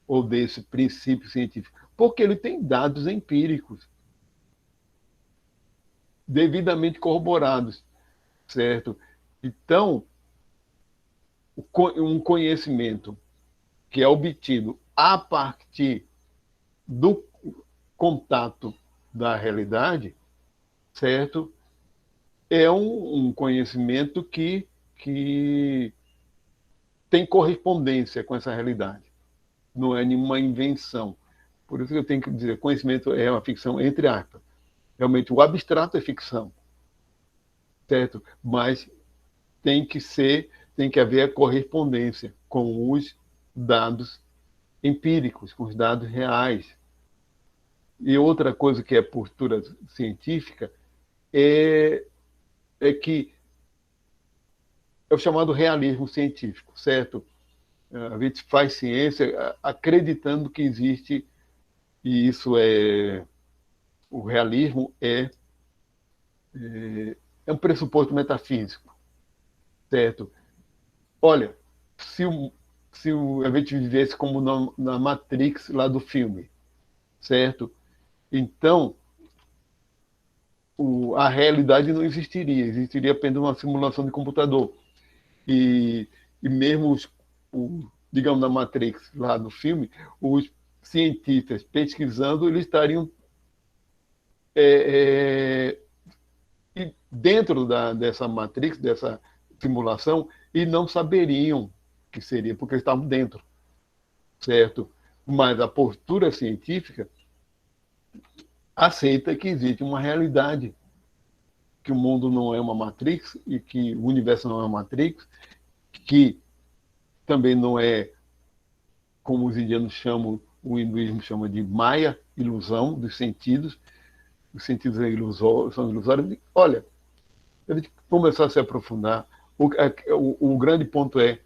ou desse princípio científico? Porque ele tem dados empíricos devidamente corroborados, certo? Então, um conhecimento que é obtido a partir do contato da realidade, certo? É um conhecimento que tem correspondência com essa realidade. Não é nenhuma invenção. Por isso que eu tenho que dizer, conhecimento é uma ficção, entre aspas. Realmente, o abstrato é ficção, certo? Mas tem que haver a correspondência com os dados empíricos, com os dados reais. E outra coisa que é postura científica é que é o chamado realismo científico, certo? A gente faz ciência acreditando que existe, e isso o realismo é um pressuposto metafísico, certo? Olha, se a gente vivesse como na Matrix lá do filme, certo? Então, a realidade não existiria apenas uma simulação de computador. E mesmo digamos, na Matrix, lá no filme, os cientistas pesquisando, eles estariam dentro dessa Matrix, dessa simulação, e não saberiam que seria, porque eles estavam dentro, certo? Mas a postura científica aceita que existe uma realidade, que o mundo não é uma Matrix e que o universo não é uma Matrix, que também não é, como os indianos chamam, o hinduísmo chama de Maya, ilusão dos sentidos. Os sentidos são ilusórios. Olha, a gente começar a se aprofundar, o grande ponto é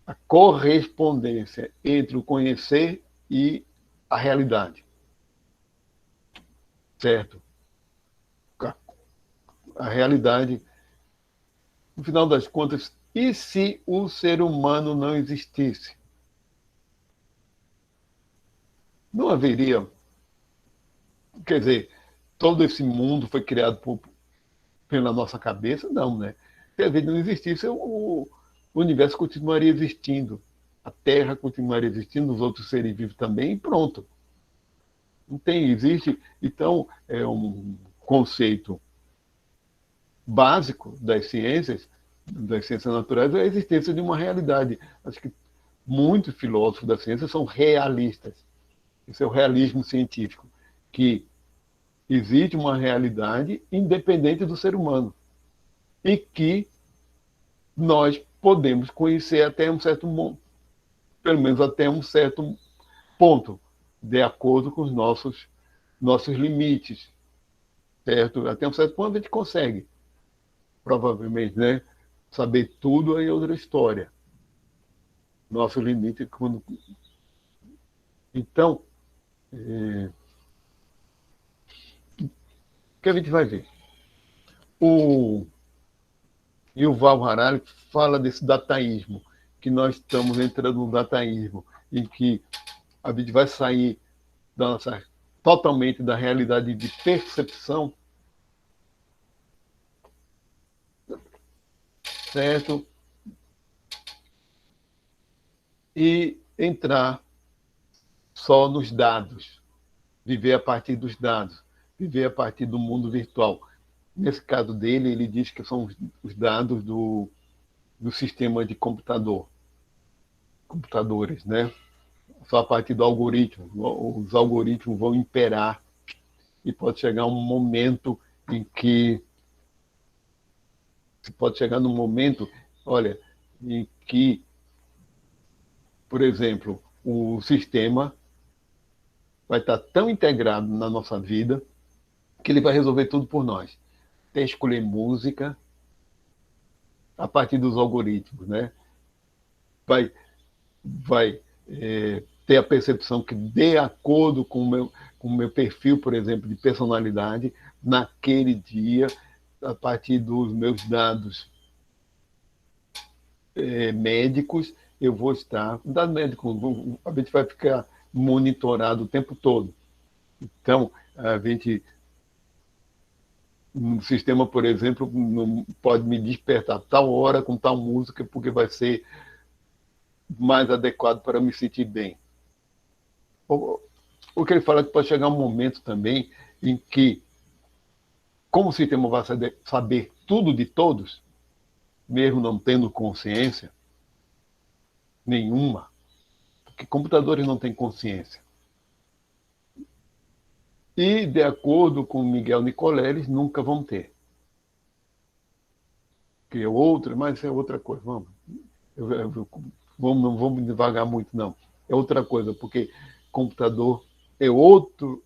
a correspondência entre o conhecer e a realidade. Certo? A realidade, no final das contas, e se o ser humano não existisse? Não haveria. Quer dizer, todo esse mundo foi criado pela nossa cabeça? Não, né? Se a vida não existisse, o universo continuaria existindo. A Terra continuaria existindo, os outros seres vivos também, e pronto. Não existe. Então, é um conceito básico das ciências naturais, é a existência de uma realidade. Acho que muitos filósofos da ciência são realistas. Esse é o realismo científico, que existe uma realidade independente do ser humano e que nós podemos conhecer até um certo pelo menos até um certo ponto, de acordo com os nossos limites, certo? Até um certo ponto a gente consegue, provavelmente, né? Saber tudo aí é outra história. Nosso limite é quando... Então, o que a gente vai ver? O Yuval Harari fala desse dataísmo, que nós estamos entrando no dataísmo, em que a gente vai sair totalmente da realidade de percepção, certo? E entrar só nos dados, viver a partir dos dados, viver a partir do mundo virtual. Nesse caso dele, ele diz que são os dados do sistema de computadores, né? Só a partir do algoritmo. Os algoritmos vão imperar e pode chegar um momento em que olha, em que, por exemplo, o sistema vai estar tão integrado na nossa vida que ele vai resolver tudo por nós. Até escolher música a partir dos algoritmos, né? Vai ter a percepção que, de acordo com o meu perfil, por exemplo, de personalidade, naquele dia, a partir dos meus dados médicos, eu vou estar... Dados médicos, a gente vai ficar monitorado o tempo todo. Então, a gente... Um sistema, por exemplo, não pode me despertar tal hora com tal música, porque vai ser mais adequado para me sentir bem. O que ele fala é que pode chegar um momento também em que, como o sistema vai saber tudo de todos, mesmo não tendo consciência nenhuma, porque computadores não têm consciência. E, de acordo com Miguel Nicolé, eles nunca vão ter. Que é outra, mas é outra coisa. Não vamos devagar muito, não. É outra coisa, porque computador é outro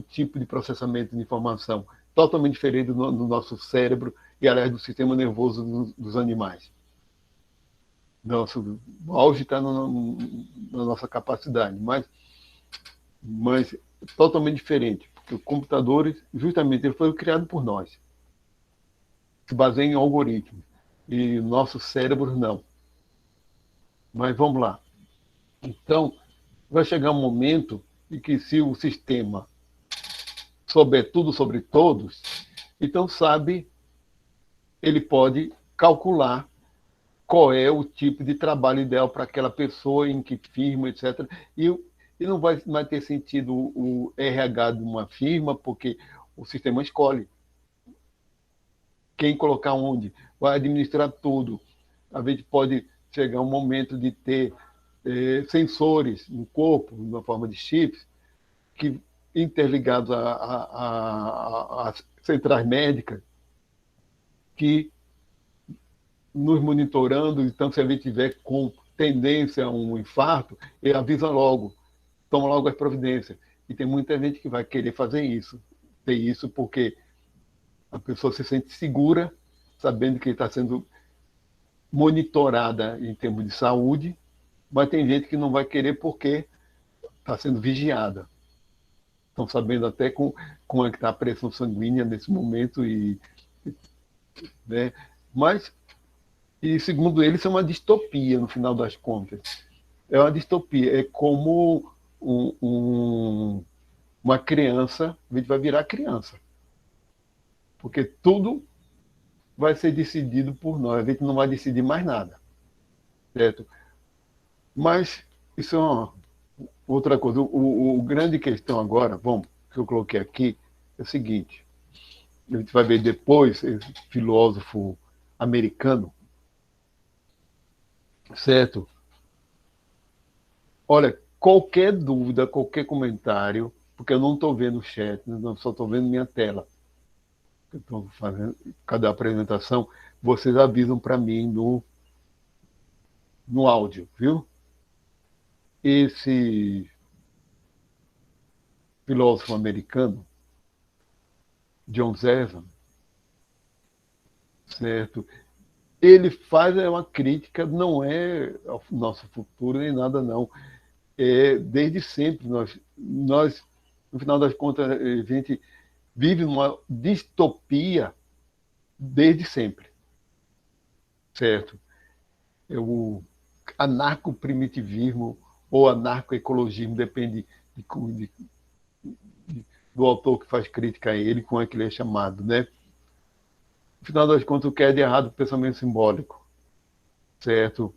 tipo de processamento de informação, totalmente diferente do nosso cérebro e, aliás, do sistema nervoso dos animais. Nosso auge está na nossa capacidade, mas totalmente diferente, porque os computadores, justamente, ele foi criado por nós. Se baseia em algoritmos. E nossos cérebros não. Mas vamos lá. Então, vai chegar um momento em que, se o sistema souber tudo sobre todos, então ele pode calcular qual é o tipo de trabalho ideal para aquela pessoa, em que firma, etc. E não vai mais ter sentido o RH de uma firma, porque o sistema escolhe quem colocar onde, vai administrar tudo. A gente pode chegar um momento de ter sensores no corpo, na forma de chips, que interligados às centrais médicas, que nos monitorando. Então, se a gente tiver com tendência a um infarto, ele avisa logo, toma logo as providências. E tem muita gente que vai querer fazer isso. Ter isso porque a pessoa se sente segura, sabendo que está sendo monitorada em termos de saúde, mas tem gente que não vai querer porque está sendo vigiada. Estão sabendo até como é que está a pressão sanguínea nesse momento. Né? Mas, e segundo eles, é uma distopia, no final das contas. É uma distopia. É como uma criança, a gente vai virar criança. Porque tudo vai ser decidido por nós. A gente não vai decidir mais nada. Certo? Mas isso é uma outra coisa. O grande questão agora, bom, que eu coloquei aqui, é o seguinte. A gente vai ver depois esse filósofo americano, certo? Olha, qualquer dúvida, qualquer comentário, porque eu não estou vendo o chat, só estou vendo minha tela. Eu estou fazendo cada apresentação, vocês avisam para mim no áudio, viu? Esse filósofo americano, John Zevon, certo? Ele faz uma crítica, não é ao nosso futuro nem nada, não. Desde sempre, nós, no final das contas, a gente vive uma distopia desde sempre, certo? O anarcoprimitivismo ou anarcoecologismo, depende do autor que faz crítica a ele, como é que ele é chamado, né? No final das contas, o que é de errado o pensamento simbólico, certo?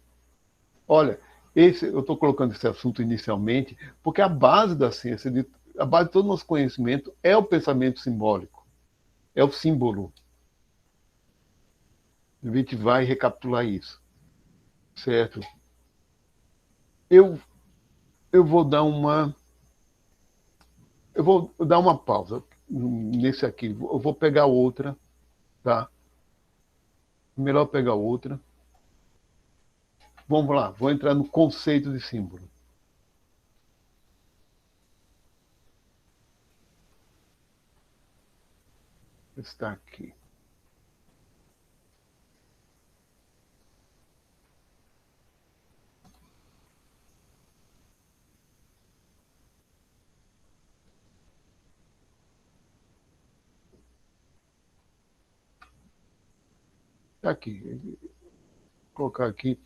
Olha, eu estou colocando esse assunto inicialmente porque a base da ciência, a base de todo o nosso conhecimento é o pensamento simbólico, é o símbolo. A gente vai recapitular isso, certo? Eu vou dar uma pausa nesse aqui. Eu vou pegar outra, tá? Melhor pegar outra. Vamos lá, vou entrar no conceito de símbolo. Está aqui. Está aqui. Vou colocar aqui,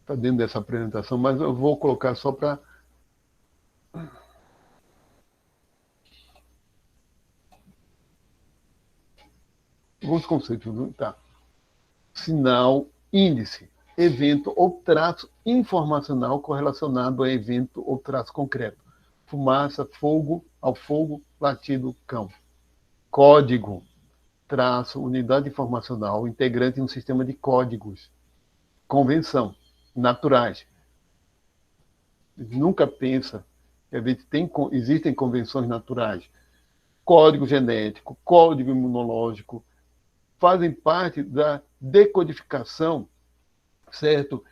está dentro dessa apresentação, mas eu vou colocar só para... Alguns conceitos, tá? Sinal, índice, evento ou traço informacional correlacionado a evento ou traço concreto. Fumaça, fogo, ao fogo, latido, cão. Código, traço, unidade informacional, integrante de um sistema de códigos. Convenção, naturais. Nunca pensa que a gente existem convenções naturais. Código genético, código imunológico, fazem parte da decodificação, certo,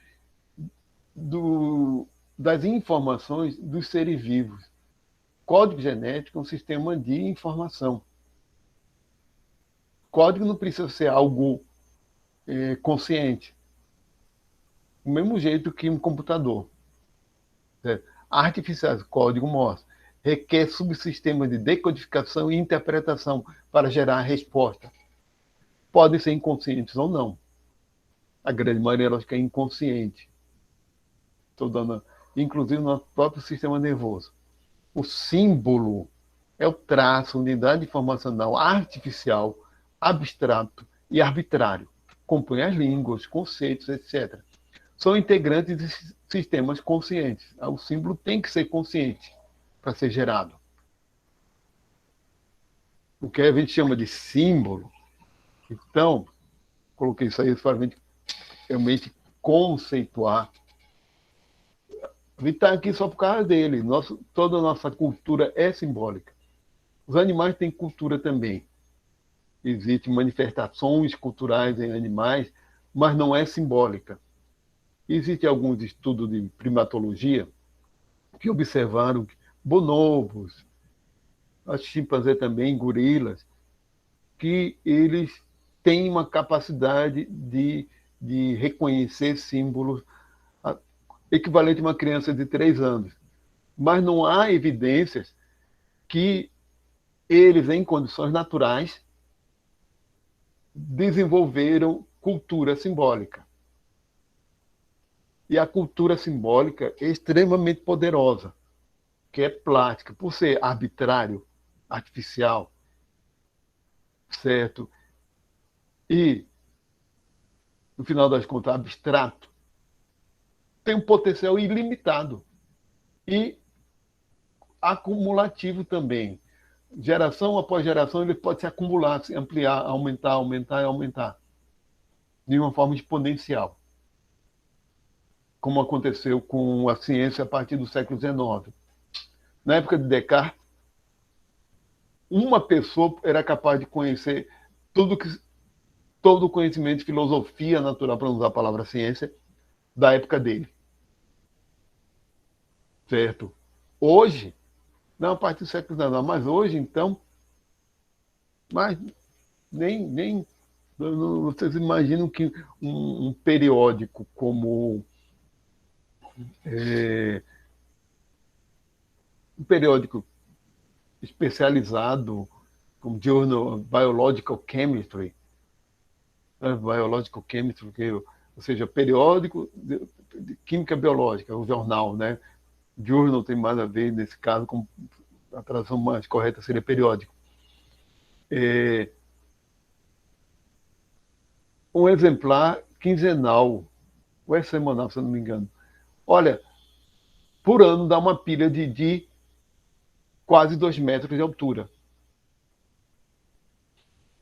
das informações dos seres vivos. Código genético é um sistema de informação. Código não precisa ser algo consciente. Do mesmo jeito que um computador. Certo? Artificiais, código Morse, requer subsistemas de decodificação e interpretação para gerar a resposta. Podem ser inconscientes ou não. A grande maioria delas é inconsciente. Estou dando, inclusive no próprio sistema nervoso. O símbolo é o traço, unidade informacional artificial, abstrato e arbitrário. Compõe as línguas, conceitos, etc. São integrantes de sistemas conscientes. O símbolo tem que ser consciente para ser gerado. O que a gente chama de símbolo, então, coloquei isso aí para a gente realmente conceituar. A gente está aqui só por causa dele. Toda a nossa cultura é simbólica. Os animais têm cultura também. Existem manifestações culturais em animais, mas não é simbólica. Existem alguns estudos de primatologia que observaram que bonobos, chimpanzés também, gorilas, que eles têm uma capacidade de reconhecer símbolos equivalente a uma criança de 3 anos. Mas não há evidências que eles, em condições naturais, desenvolveram cultura simbólica. E a cultura simbólica é extremamente poderosa, que é plástica, por ser arbitrário, artificial, certo? E, no final das contas, abstrato, tem um potencial ilimitado e acumulativo também. Geração após geração, ele pode se acumular, se ampliar, aumentar, aumentar e aumentar, de uma forma exponencial. como aconteceu com a ciência a partir do século XIX. Na época de Descartes, uma pessoa era capaz de conhecer todo o conhecimento de filosofia natural, para não usar a palavra ciência, da época dele. Certo? Hoje, não a partir do século XIX, mas hoje, então, mas nem vocês imaginam que um periódico como um periódico especializado como Journal of Biological Chemistry, Biological Chemistry, ou seja, periódico de química biológica, o jornal, né? Journal tem mais a ver, nesse caso, com a tradução mais correta seria periódico. Um exemplar quinzenal, ou é semanal, se eu não me engano. Olha, por ano dá uma pilha de quase 2 metros de altura.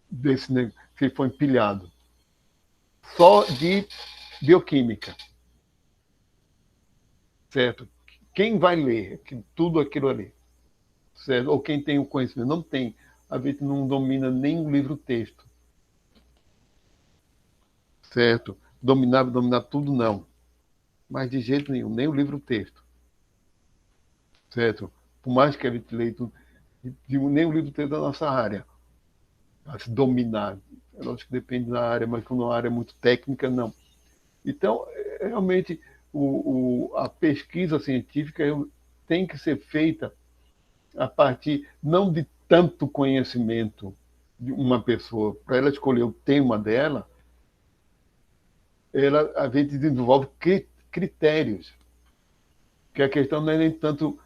Desse, né, que foi empilhado. Só de bioquímica. Certo? Quem vai ler tudo aquilo ali? Certo? Ou quem tem o conhecimento? Não tem. A gente não domina nem o livro-texto. Certo? Dominar tudo, não. Mas de jeito nenhum, nem o livro-texto. Certo? Por mais que a gente leia tudo, nem o livro-texto da nossa área. A se dominar. É lógico que depende da área, mas quando a área é muito técnica, não. Então, realmente, a pesquisa científica tem que ser feita a partir não de tanto conhecimento de uma pessoa, para ela escolher o tema dela, a gente desenvolve critérios, que a questão não é nem tanto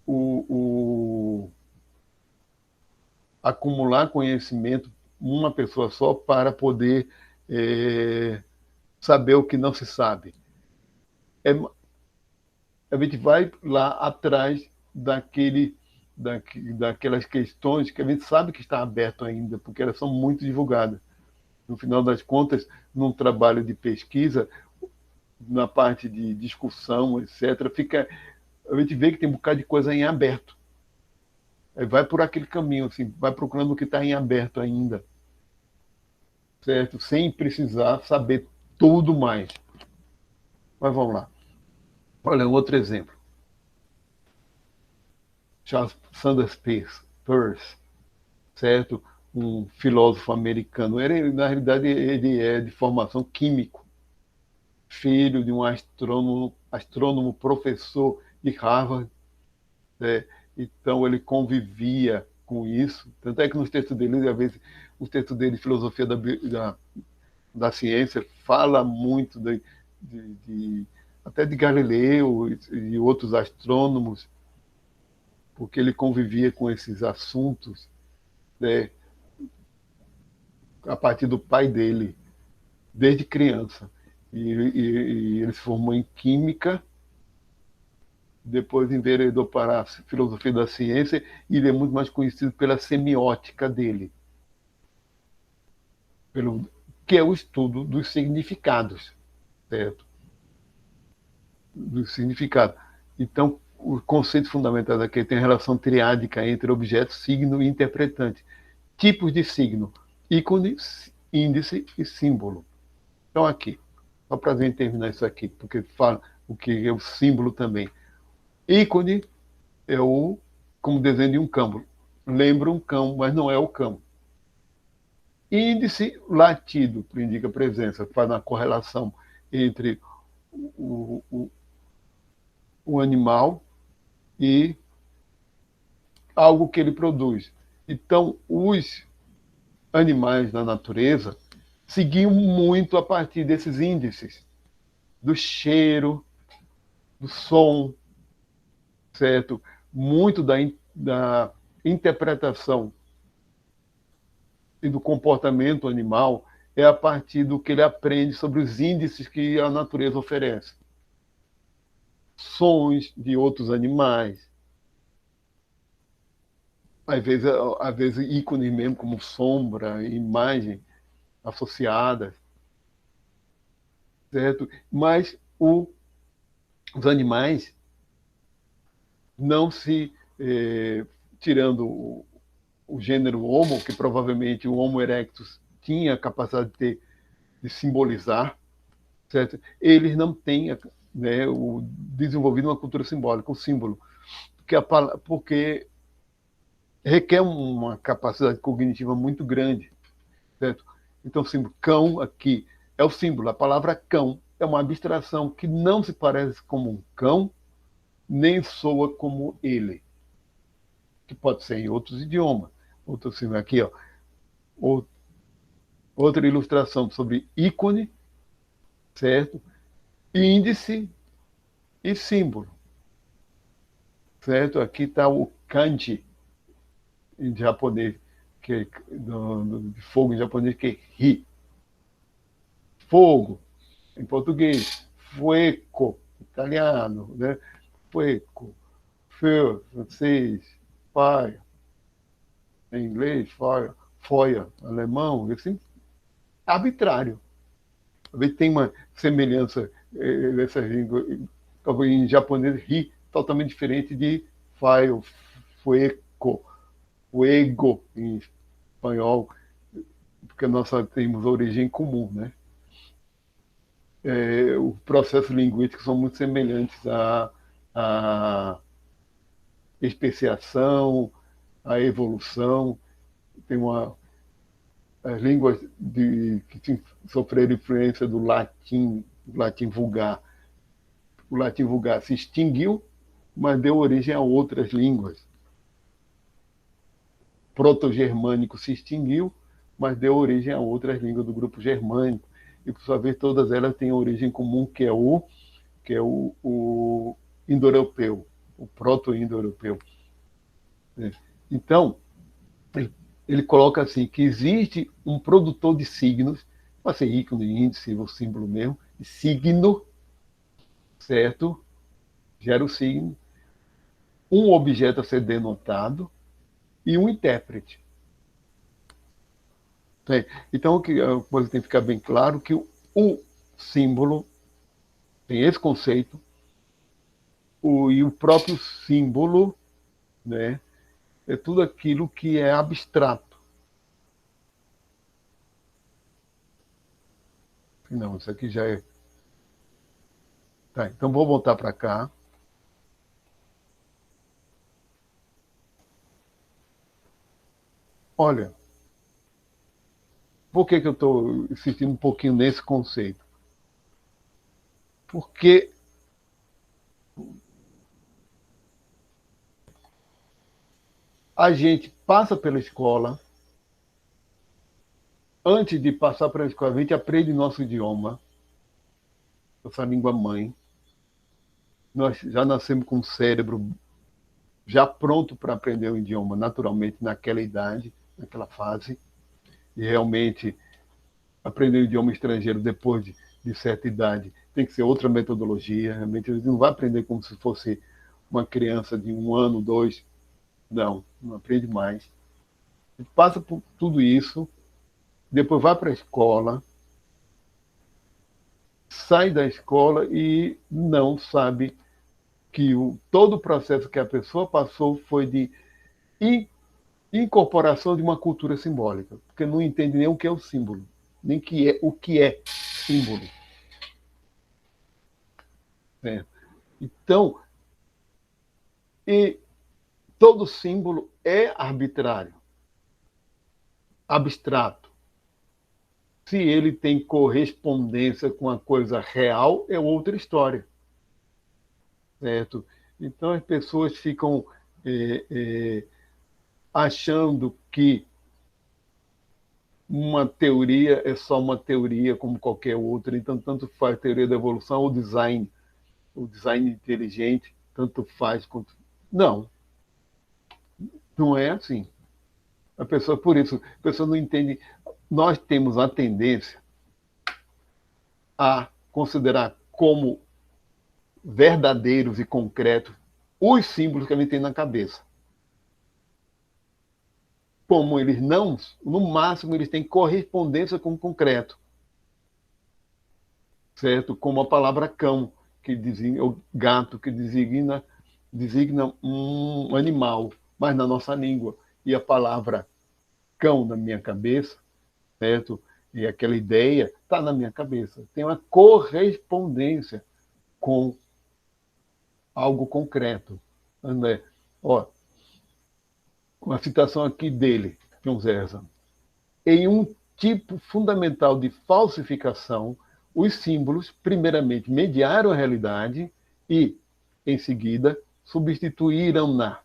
o acumular conhecimento uma pessoa só para poder saber o que não se sabe. A gente vai lá atrás daquelas questões que a gente sabe que está aberto ainda, porque elas são muito divulgadas. No final das contas, num trabalho de pesquisa, na parte de discussão, etc., a gente vê que tem um bocado de coisa em aberto. Aí vai por aquele caminho, assim, vai procurando o que está em aberto ainda, certo? Sem precisar saber tudo mais. Mas vamos lá. Olha, um outro exemplo. Charles Sanders Peirce, certo? Um filósofo americano. Na realidade, ele é de formação químico, filho de um astrônomo professor de Harvard. Né? Então, ele convivia com isso. Tanto é que nos textos dele, às vezes, os textos dele, Filosofia da Ciência, fala muito até de Galileu e outros astrônomos, porque ele convivia com esses assuntos, né, a partir do pai dele, desde criança. E ele se formou em Química, depois enveredou para a Filosofia da Ciência, e ele é muito mais conhecido pela semiótica dele, que é o estudo dos significados, certo? Do significado. Então, o conceito fundamental aqui tem a relação triádica entre objeto, signo e interpretante. Tipos de signo: ícone, índice e símbolo. Então, aqui, só para a gente terminar isso aqui, porque fala o que é o símbolo também. Ícone é como desenho de um cão. Lembra um cão, mas não é o cão. Índice, latido, que indica presença, faz uma correlação entre o animal e algo que ele produz. Então, os animais da natureza seguiam muito a partir desses índices, do cheiro, do som, certo? Muito da interpretação e do comportamento animal é a partir do que ele aprende sobre os índices que a natureza oferece. Sons de outros animais, às vezes ícones mesmo, como sombra, imagem associadas, certo? Mas os animais não se... tirando o gênero Homo, que provavelmente o Homo erectus tinha a capacidade de simbolizar, certo? Eles não têm, né, desenvolvido uma cultura simbólica, um símbolo, porque requer uma capacidade cognitiva muito grande, certo? Então, o símbolo cão aqui é o símbolo. A palavra cão é uma abstração que não se parece como um cão, nem soa como ele, que pode ser em outros idiomas. Outro símbolo aqui, ó. Outra ilustração sobre ícone, certo? Índice e símbolo, certo? Aqui está o kanji em japonês, de fogo em japonês, que é ri. Fogo, em português, fueco, italiano, né? Fueco, feu, francês, fire, em inglês, fire, foia, alemão, assim, arbitrário. Talvez tenha uma semelhança dessa língua, talvez em japonês, ri, totalmente diferente de fire, fueco, fuego, em espanhol, porque nós temos origem comum, né? Os processos linguísticos são muito semelhantes à especiação, à evolução. Tem as línguas que sofreram influência do latim vulgar. O latim vulgar se extinguiu, mas deu origem a outras línguas. Proto-germânico se extinguiu, mas deu origem a outras línguas do grupo germânico. E, por sua vez, todas elas têm origem comum, que é o indo-europeu, o proto-indo-europeu. Então, ele coloca assim, que existe um produtor de signos, pode ser ícone, índice, o símbolo mesmo, signo, certo? Gera o signo, um objeto a ser denotado e um intérprete. Então, a coisa tem que ficar bem claro que o símbolo tem esse conceito, e o próprio símbolo, né, é tudo aquilo que é abstrato. Não, isso aqui já é... Tá, então vou voltar para cá. Olha, por que eu estou insistindo um pouquinho nesse conceito? Porque a gente passa pela escola, antes de passar pela escola, a gente aprende nosso idioma, nossa língua mãe. Nós já nascemos com o cérebro já pronto para aprender o idioma naturalmente naquela idade, naquela fase. E realmente aprender o idioma estrangeiro depois de certa idade tem que ser outra metodologia. Realmente a gente não vai aprender como se fosse uma criança de 1 ano, 2. Não aprende mais. A gente passa por tudo isso, depois vai para a escola, sai da escola e não sabe que todo o processo que a pessoa passou foi de incorporação de uma cultura simbólica, porque não entende nem o que é o símbolo, nem o que é símbolo. Então, todo símbolo é arbitrário, abstrato. Se ele tem correspondência com a coisa real, é outra história. Certo? Então, as pessoas ficam achando que uma teoria é só uma teoria como qualquer outra, então tanto faz a teoria da evolução ou o design inteligente, tanto faz quanto... Não é assim. Por isso, a pessoa não entende. Nós temos a tendência a considerar como verdadeiros e concretos os símbolos que a gente tem na cabeça. Como eles não, no máximo, eles têm correspondência com o concreto. Certo? Como a palavra cão, que designa, o gato, que designa um animal, mas na nossa língua. E a palavra cão na minha cabeça, certo? E aquela ideia está na minha cabeça. Tem uma correspondência com algo concreto. André, ó, com a citação aqui dele, John Zerza. Em um tipo fundamental de falsificação, os símbolos, primeiramente, mediaram a realidade e, em seguida, substituíram-na.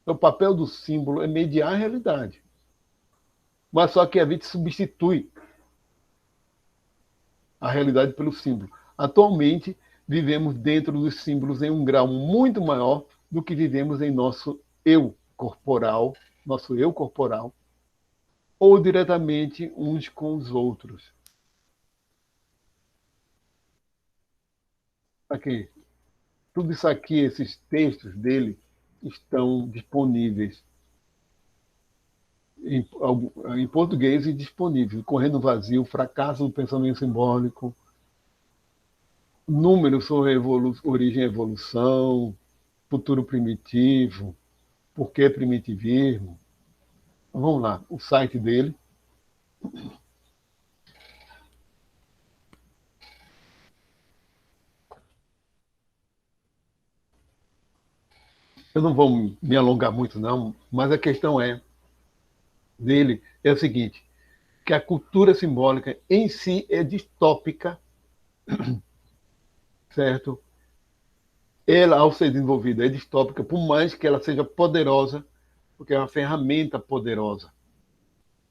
O papel do símbolo é mediar a realidade. Mas só que a gente substitui a realidade pelo símbolo. Atualmente, vivemos dentro dos símbolos em um grau muito maior do que vivemos em nosso eu corporal, ou diretamente uns com os outros. Aqui, tudo isso aqui, esses textos dele, estão disponíveis em português e disponíveis. Correndo Vazio, Fracasso do Pensamento Simbólico, Números sobre Origem e Evolução, Futuro Primitivo, Por que Primitivismo. Vamos lá, o site dele. Eu não vou me alongar muito, não, mas a questão dele é o seguinte, que a cultura simbólica em si é distópica, certo? Ela, ao ser desenvolvida, é distópica, por mais que ela seja poderosa, porque é uma ferramenta poderosa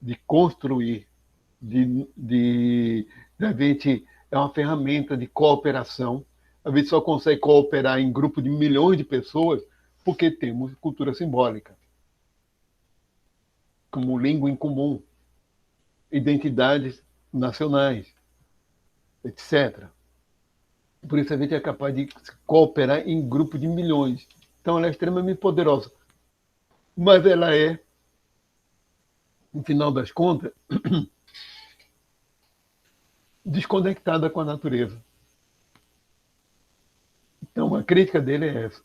de construir, a gente é uma ferramenta de cooperação. A gente só consegue cooperar em grupo de milhões de pessoas porque temos cultura simbólica, como língua em comum, identidades nacionais, etc. Por isso a gente é capaz de cooperar em grupo de milhões. Então ela é extremamente poderosa. Mas ela é, no final das contas, desconectada com a natureza. Então a crítica dele é essa.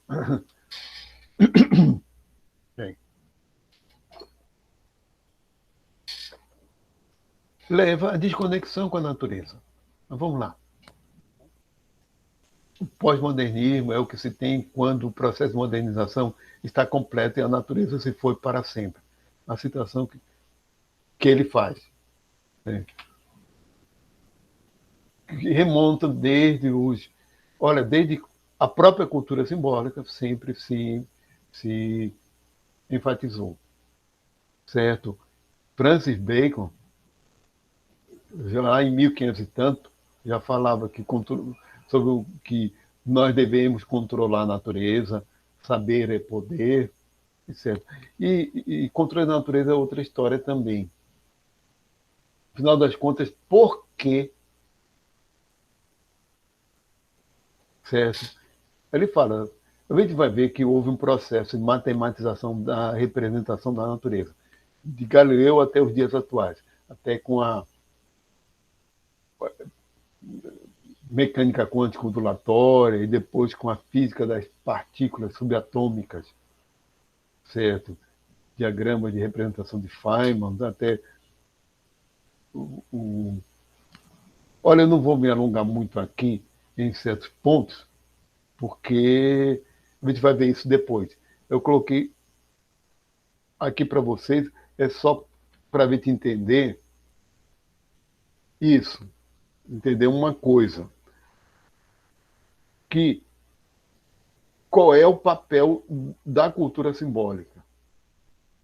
Bem, leva à desconexão com a natureza. Mas vamos lá. O pós-modernismo é o que se tem quando o processo de modernização está completo e a natureza se foi para sempre. A citação que ele faz. Né? Que remonta desde a própria cultura simbólica sempre se enfatizou. Certo? Francis Bacon, já lá em 1500 e tanto, já falava sobre o que nós devemos controlar a natureza, saber é poder, etc. E controle da natureza é outra história também. Afinal das contas, por que? Certo? Ele fala, a gente vai ver que houve um processo de matematização da representação da natureza, de Galileu até os dias atuais, até com a mecânica quântica ondulatória e depois com a física das partículas subatômicas, certo? Diagrama de representação de Feynman, até Olha, eu não vou me alongar muito aqui em certos pontos, porque a gente vai ver isso depois. Eu coloquei aqui para vocês, é só para a gente entender isso, entender uma coisa, que qual é o papel da cultura simbólica.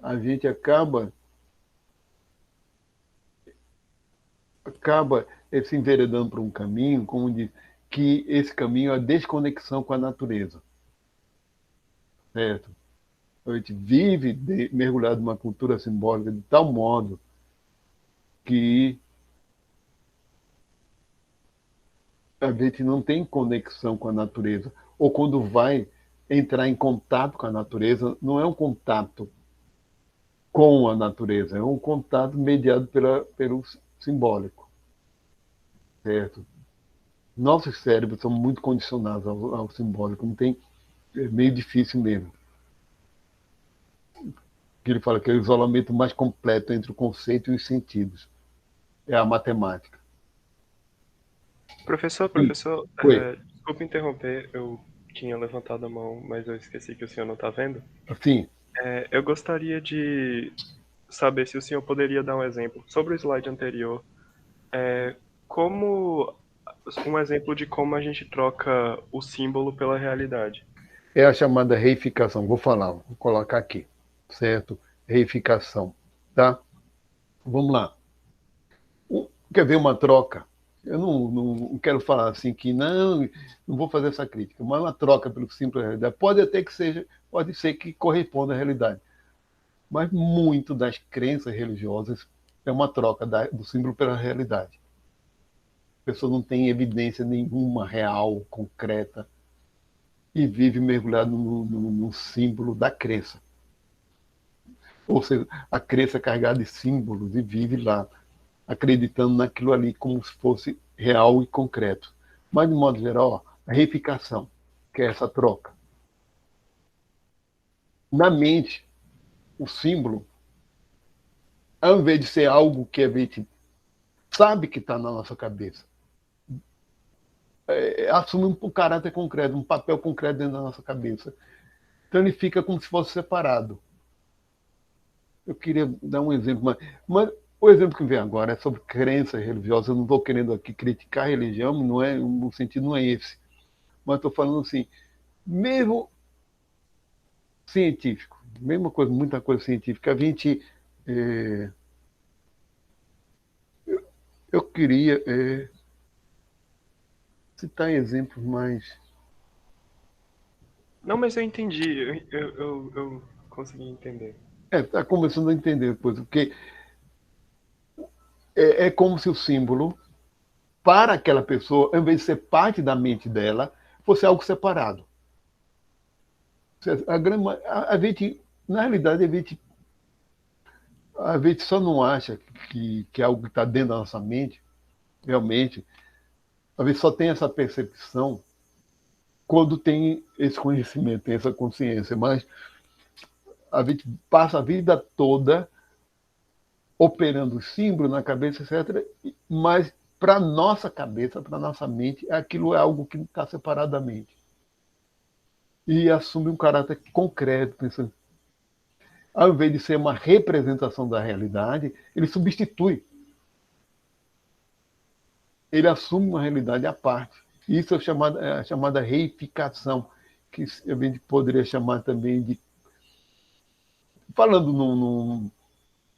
A gente acaba se enveredando por um caminho, como diz, que esse caminho é a desconexão com a natureza. Certo? A gente vive mergulhado numa cultura simbólica de tal modo que a gente não tem conexão com a natureza. Ou quando vai entrar em contato com a natureza, não é um contato com a natureza, é um contato mediado pelo simbólico. Certo? Nossos cérebros são muito condicionados ao simbólico, não tem, é meio difícil mesmo. Que ele fala que é o isolamento mais completo entre o conceito e os sentidos. É a matemática. Sim, Professor, foi. desculpe interromper, eu tinha levantado a mão, mas eu esqueci que o senhor não está vendo. Assim, Eu gostaria de saber se o senhor poderia dar um exemplo sobre o slide anterior, como um exemplo de como a gente troca o símbolo pela realidade. é a chamada reificação. Vou falar, vou colocar aqui, certo? Reificação, tá? Vamos lá. Quer ver uma troca? Eu não quero falar assim que não vou fazer essa crítica, mas uma troca pelo simples realidade pode até que seja, pode ser que corresponda à realidade, mas muito das crenças religiosas é uma troca do símbolo pela realidade. A pessoa não tem evidência nenhuma real, concreta, e vive mergulhado no símbolo da crença. Ou seja, a crença é carregada de símbolos e vive lá, acreditando naquilo ali como se fosse real e concreto. Mas, de modo geral, a reificação, que é essa troca. Na mente, o símbolo, ao invés de ser algo que a gente sabe que está na nossa cabeça, assume um caráter concreto, um papel concreto dentro da nossa cabeça. Então ele fica como se fosse separado. Eu queria dar um exemplo, mas o exemplo que vem agora é sobre crenças religiosas. Eu não estou querendo aqui criticar a religião, não é, o sentido não é esse. Mas estou falando assim, mesmo científico, mesma coisa, muita coisa científica, a gente. É, eu queria citar exemplos mais. Não, mas eu entendi, eu consegui entender. Está começando a entender depois, porque é como se o símbolo, para aquela pessoa, ao invés de ser parte da mente dela, fosse algo separado. A gente, na realidade, a gente só não acha que é algo que está dentro da nossa mente, realmente. A gente só tem essa percepção quando tem esse conhecimento, tem essa consciência. Mas a gente passa a vida toda operando símbolo na cabeça, etc. Mas para nossa cabeça, para nossa mente, aquilo é algo que está separado da mente. E assume um caráter concreto, pensando. Ao invés de ser uma representação da realidade, ele substitui. Ele assume uma realidade à parte. Isso é a chamada reificação, que a gente poderia chamar também de. Falando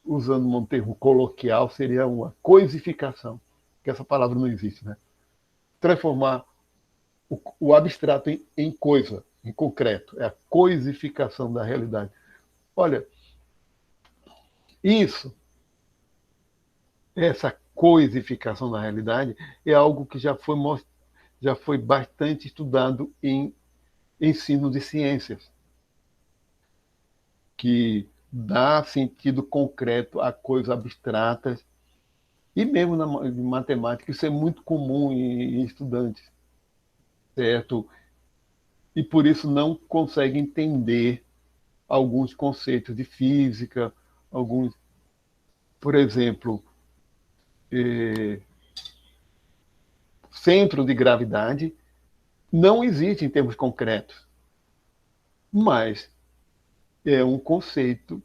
usando um termo coloquial, seria uma coisificação, que essa palavra não existe, né? Transformar o abstrato em coisa, em concreto. É a coisificação da realidade. Olha, isso, essa coisificação da realidade, é algo que já foi bastante estudado em ensino de ciências, que dá sentido concreto a coisas abstratas, e mesmo na matemática, isso é muito comum em estudantes, certo? E por isso não consegue entender alguns conceitos de física, alguns, por exemplo, centro de gravidade não existe em termos concretos, mas é um conceito.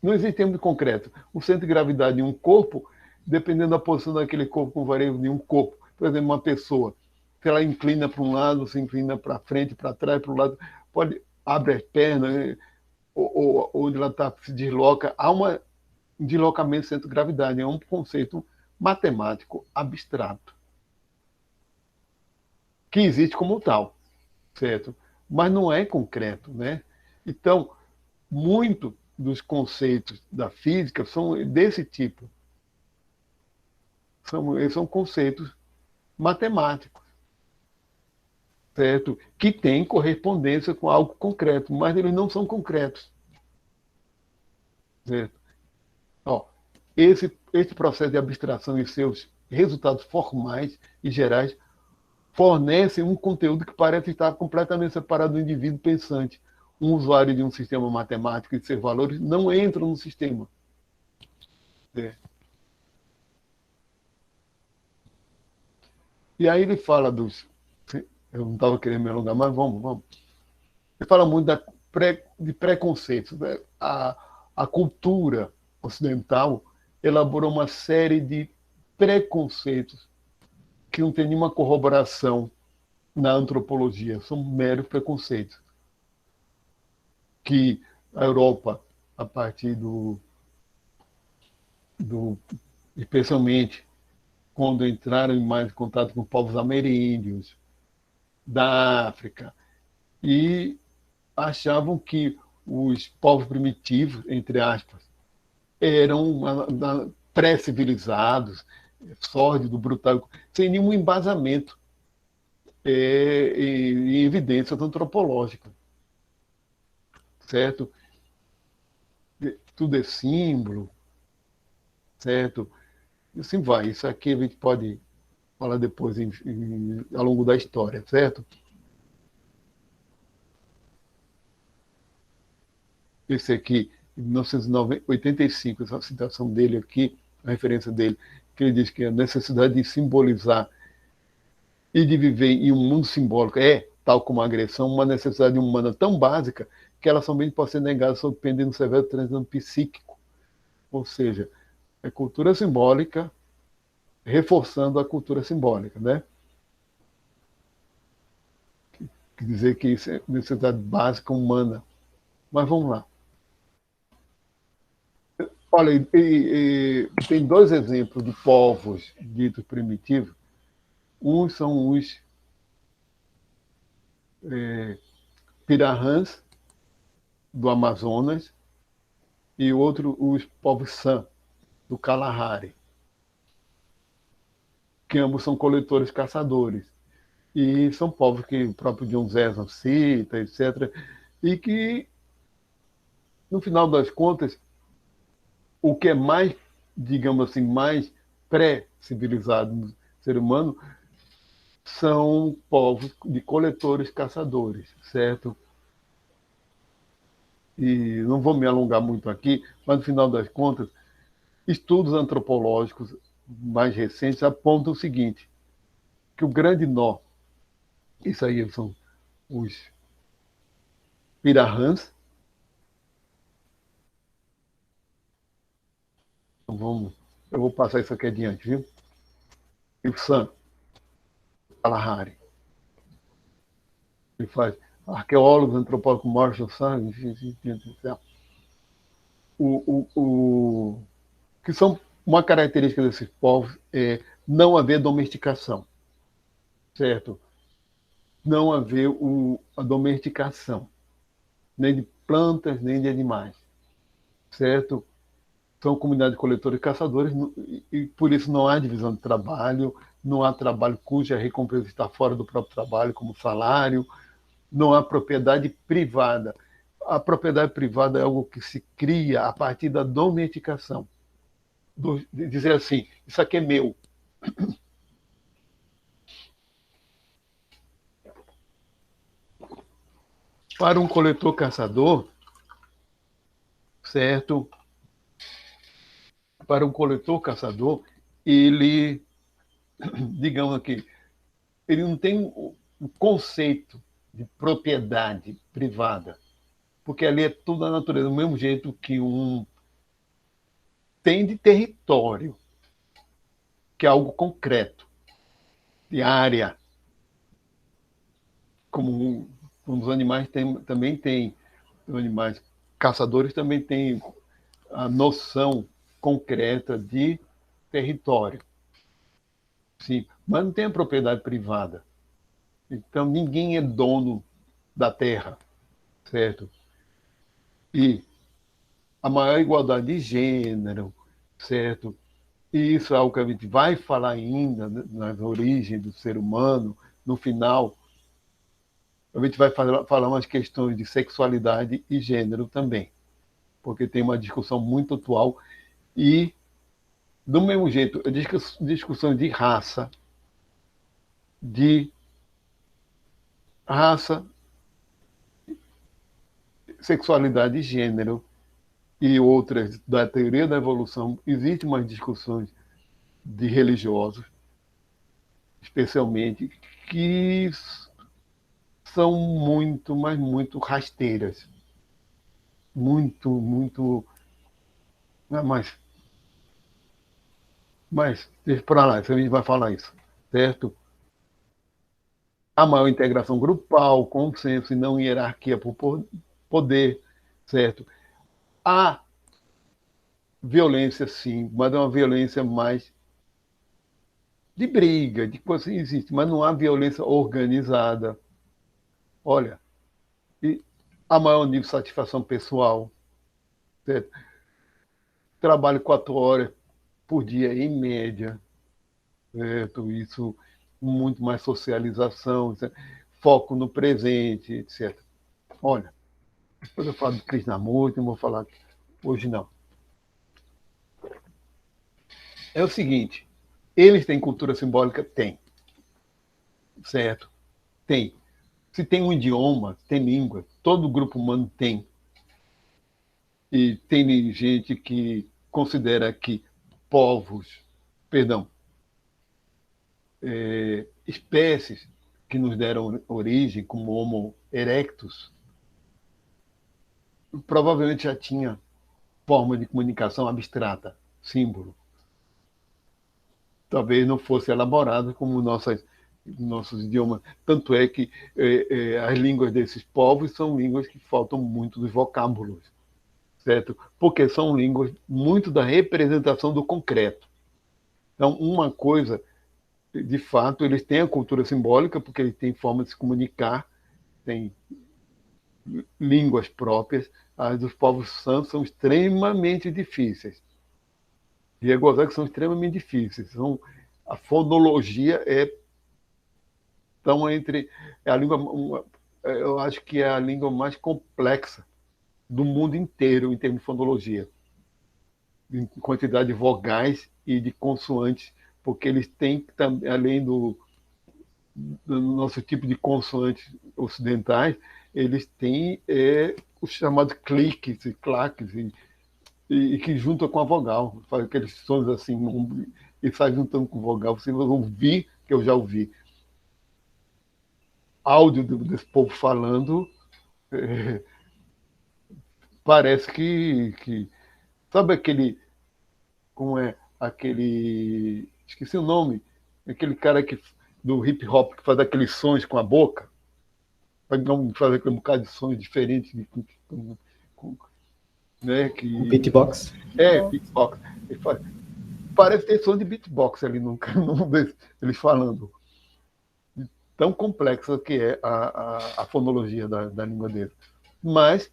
Não existe em termos concretos. O centro de gravidade de um corpo, dependendo da posição daquele corpo, com variável de um corpo. Por exemplo, uma pessoa, se ela inclina para um lado, se inclina para frente, para trás, para o lado, abre as pernas, ou onde ela se desloca, há um deslocamento do centro de gravidade. É um conceito matemático abstrato, que existe como tal, certo? Mas não é concreto, né? Então, muito dos conceitos da física são desse tipo. São conceitos matemáticos, certo? Que têm correspondência com algo concreto, mas eles não são concretos, certo? Ó, esse processo de abstração e seus resultados formais e gerais fornecem um conteúdo que parece estar completamente separado do indivíduo pensante. Um usuário de um sistema matemático e de seus valores não entra no sistema. É. E aí ele fala dos... Eu não estava querendo me alongar, mas vamos. Ele fala muito de preconceitos. Né? A cultura ocidental elaborou uma série de preconceitos que não tem nenhuma corroboração na antropologia, são meros preconceitos. Que a Europa, a partir especialmente quando entraram em mais contato com povos ameríndios, da África, e achavam que os povos primitivos, entre aspas, eram pré-civilizados, sórdido, brutal, sem nenhum embasamento em evidências antropológicas, certo? Tudo é símbolo, certo? E assim vai. Isso aqui a gente pode falar depois ao longo da história, certo? Esse aqui, em 1985, essa citação dele aqui, a referência dele, que ele diz que a necessidade de simbolizar e de viver em um mundo simbólico tal como a agressão, uma necessidade humana tão básica que ela somente pode ser negada sob pena de um severo transtorno psíquico. Ou seja, é cultura simbólica reforçando a cultura simbólica, né? Quer dizer que isso é necessidade básica humana. Mas vamos lá. Olha, tem dois exemplos de povos ditos primitivos. Uns são os Pirahãs, do Amazonas, e outro os povos San, do Kalahari, que ambos são coletores-caçadores. E são povos que o próprio John Zezan cita, etc., e que, no final das contas, o que é mais, digamos assim, mais pré-civilizado no ser humano são povos de coletores-caçadores, certo? E não vou me alongar muito aqui, mas no final das contas, estudos antropológicos mais recentes apontam o seguinte, que o grande nó, isso aí são os Pirahãs, então eu vou passar isso aqui adiante, viu? E o San, Kalahari. Ele faz arqueólogos, antropólogos, Marshall San, que são uma característica desses povos é não haver domesticação, certo? Não haver a domesticação, nem de plantas, nem de animais, certo? São comunidades de coletores e caçadores e por isso não há divisão de trabalho, não há trabalho cuja recompensa está fora do próprio trabalho, como salário, não há propriedade privada. A propriedade privada é algo que se cria a partir da domesticação. De dizer assim, isso aqui é meu. Para um coletor-caçador, certo? Para um coletor-caçador, ele, digamos aqui, ele não tem o conceito de propriedade privada, porque ali é tudo da natureza, do mesmo jeito que tem de território, que é algo concreto, de área, como os animais também têm, os animais caçadores também têm a noção concreta de território. Sim, mas não tem a propriedade privada. Então, ninguém é dono da terra, certo? E a maior igualdade de gênero, certo? E isso é algo que a gente vai falar ainda nas origens do ser humano, no final. A gente vai falar umas questões de sexualidade e gênero também, porque tem uma discussão muito atual e, do mesmo jeito, discussões de raça, de raça, sexualidade e gênero e outras da teoria da evolução, existem umas discussões de religiosos, especialmente, que são muito, mas muito rasteiras. Muito. Não, mas deixa para lá, a gente vai falar isso, certo? A maior integração grupal, consenso e não hierarquia por poder, certo? Há violência, sim, mas é uma violência mais de briga, de coisa assim, existe, mas não há violência organizada. Olha, e a maior nível de satisfação pessoal, certo? Trabalho 4 horas por dia, em média, certo? Isso, muito mais socialização, certo? Foco no presente, etc. Olha, depois eu falo do Krishnamurti, não vou falar hoje não. É o seguinte, eles têm cultura simbólica? Tem, certo? Tem. Se tem um idioma, tem língua, todo grupo humano tem. E tem gente que considera que povos, perdão, espécies que nos deram origem, como Homo erectus, provavelmente já tinha forma de comunicação abstrata, símbolo. Talvez não fosse elaborado como nossos idiomas. Tanto é que as línguas desses povos são línguas que faltam muito dos vocábulos, certo? Porque são línguas muito da representação do concreto. Então, uma coisa, de fato, eles têm a cultura simbólica, porque eles têm forma de se comunicar, têm línguas próprias. As dos povos santos são extremamente difíceis. E é gozar que são extremamente difíceis. A fonologia tão entre a língua, eu acho que é a língua mais complexa do mundo inteiro em termos de fonologia, em quantidade de vogais e de consoantes, porque eles têm, além do nosso tipo de consoantes ocidentais, eles têm os chamados cliques e claques, e que junta com a vogal, faz aqueles sons assim, e sai juntando com vogal. Você vai ouvir, que eu já ouvi, áudio desse povo falando, parece que. Sabe aquele. Como é? Aquele. Esqueci o nome. Aquele cara do hip hop que faz aqueles sons com a boca. Faz aquele bocado de sons diferentes. Né, O beatbox. Beatbox. Parece ter som de beatbox ali no eles falando. Tão complexa que é a fonologia da língua deles. Mas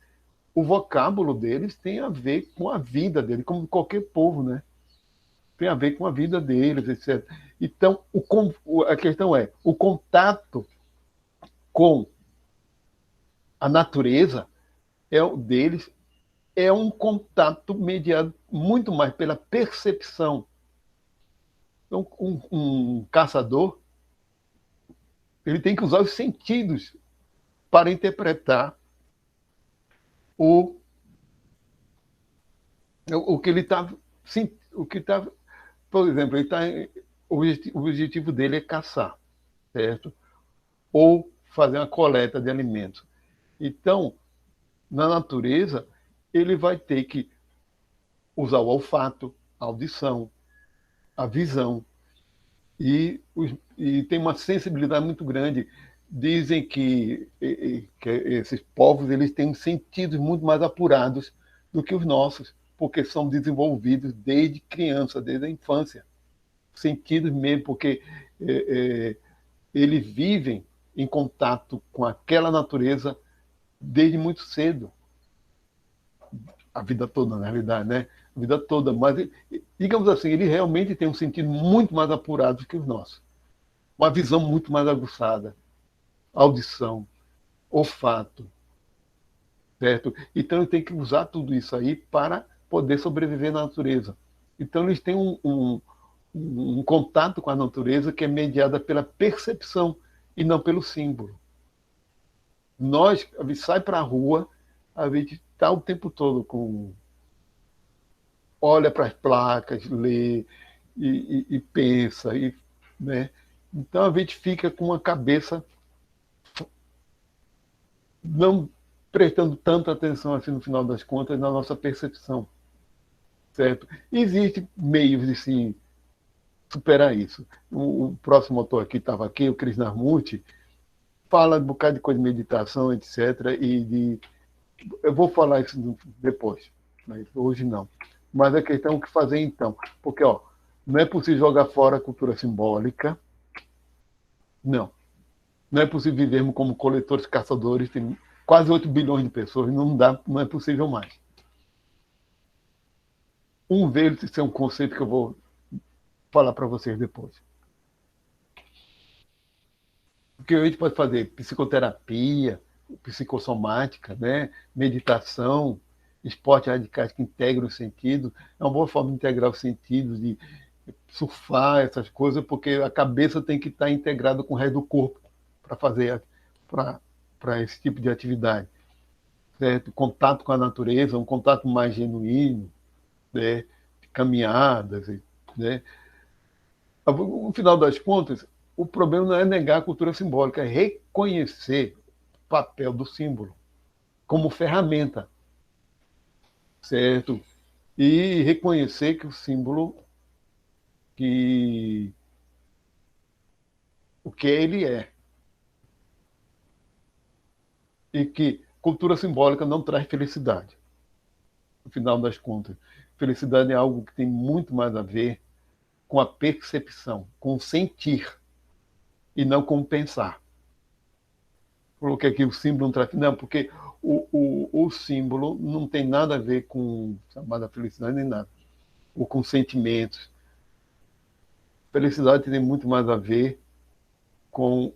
o vocábulo deles tem a ver com a vida deles, como qualquer povo, né? Tem a ver com a vida deles, etc. Então, a questão é, o contato com a natureza deles é um contato mediado muito mais pela percepção. Então, um caçador, ele tem que usar os sentidos para interpretar o que ele está. Por exemplo, o objetivo dele é caçar, certo? Ou fazer uma coleta de alimentos. Então, na natureza, ele vai ter que usar o olfato, a audição, a visão, e tem uma sensibilidade muito grande. Dizem que esses povos eles têm sentidos muito mais apurados do que os nossos, porque são desenvolvidos desde criança, desde a infância. Sentidos mesmo, porque eles vivem em contato com aquela natureza desde muito cedo. A vida toda, na realidade, né? A vida toda. Mas, digamos assim, ele realmente tem um sentido muito mais apurado do que os nossos. Uma visão muito mais aguçada. Audição, olfato, certo? Então, ele tem que usar tudo isso aí para poder sobreviver na natureza. Então, eles têm um contato com a natureza que é mediada pela percepção e não pelo símbolo. Nós, a gente sai para a rua, a gente está o tempo todo olha para as placas, lê e pensa, né? Então a gente fica com uma cabeça não prestando tanta atenção assim no final das contas na nossa percepção, certo? Existem meios de se superar isso. O próximo autor aqui estava aqui, o Krishnamurti, fala um bocado de coisa de meditação, etc. Eu vou falar isso depois, mas hoje não. Mas a questão é o que fazer então, porque não é possível jogar fora a cultura simbólica, não. Não é possível vivermos como coletores, caçadores, tem quase 8 bilhões de pessoas, não é possível mais. Isso é um conceito que eu vou falar para vocês depois. Porque a gente pode fazer psicoterapia, psicossomática, né? Meditação, esportes radicais que integram o sentido. É uma boa forma de integrar os sentidos, de surfar essas coisas, porque a cabeça tem que estar integrada com o resto do corpo para fazer para esse tipo de atividade. Certo? Contato com a natureza, um contato mais genuíno, né? Caminhadas, né? No final das contas, o problema não é negar a cultura simbólica, é reconhecer o papel do símbolo como ferramenta, certo? E reconhecer que o símbolo, que o que ele é, e que cultura simbólica não traz felicidade. No final das contas, felicidade é algo que tem muito mais a ver com a percepção, com o sentir, e não com o pensar. Coloquei aqui o símbolo não traz. Não, porque o símbolo não tem nada a ver com chamada felicidade nem nada, ou com sentimentos. Felicidade tem muito mais a ver com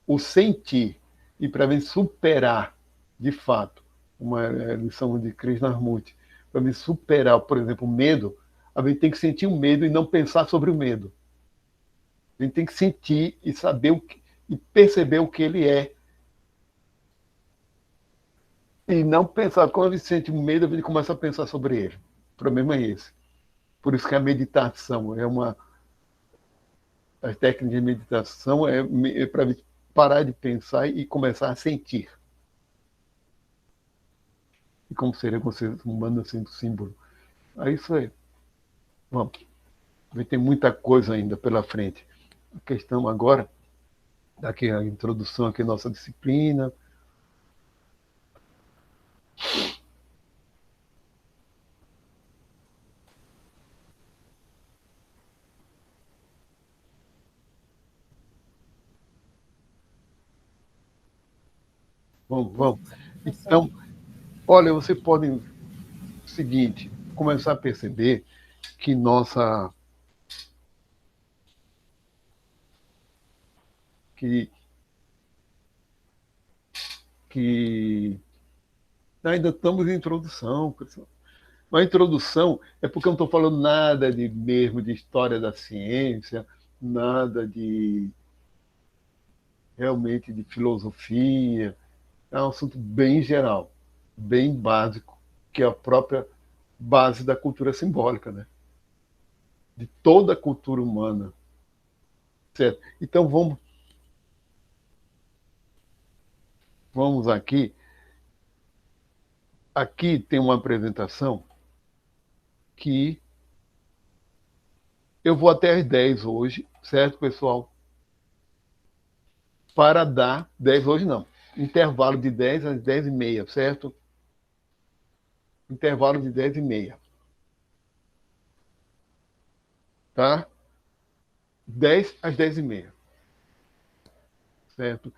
o sentir. E para mim superar, de fato, uma lição de Krishnamurti, para mim superar, por exemplo, o medo, a gente tem que sentir o medo e não pensar sobre o medo. A gente tem que sentir e saber e perceber o que ele é. E não pensar, quando a gente sente medo, a gente começa a pensar sobre ele. O problema é esse. Por isso que a meditação a técnica de meditação é para parar de pensar e começar a sentir. E como seria com ser humano sendo símbolo. É isso aí. Vamos. Tem muita coisa ainda pela frente. A questão agora, daqui a introdução aqui à nossa disciplina. Vamos. Então, olha, você pode, seguinte, começar a perceber que que ainda estamos em introdução, pessoal. A introdução é porque eu não estou falando nada de história da ciência, nada realmente de filosofia. É um assunto bem geral, bem básico, que é a própria base da cultura simbólica, né? De toda a cultura humana. Certo? Então vamos aqui. Aqui tem uma apresentação que eu vou até às 10 hoje, certo, pessoal? Para dar 10 hoje não. Intervalo de 10 às 10h30, certo? Intervalo de 10h30. Tá? 10 às 10h30. Certo?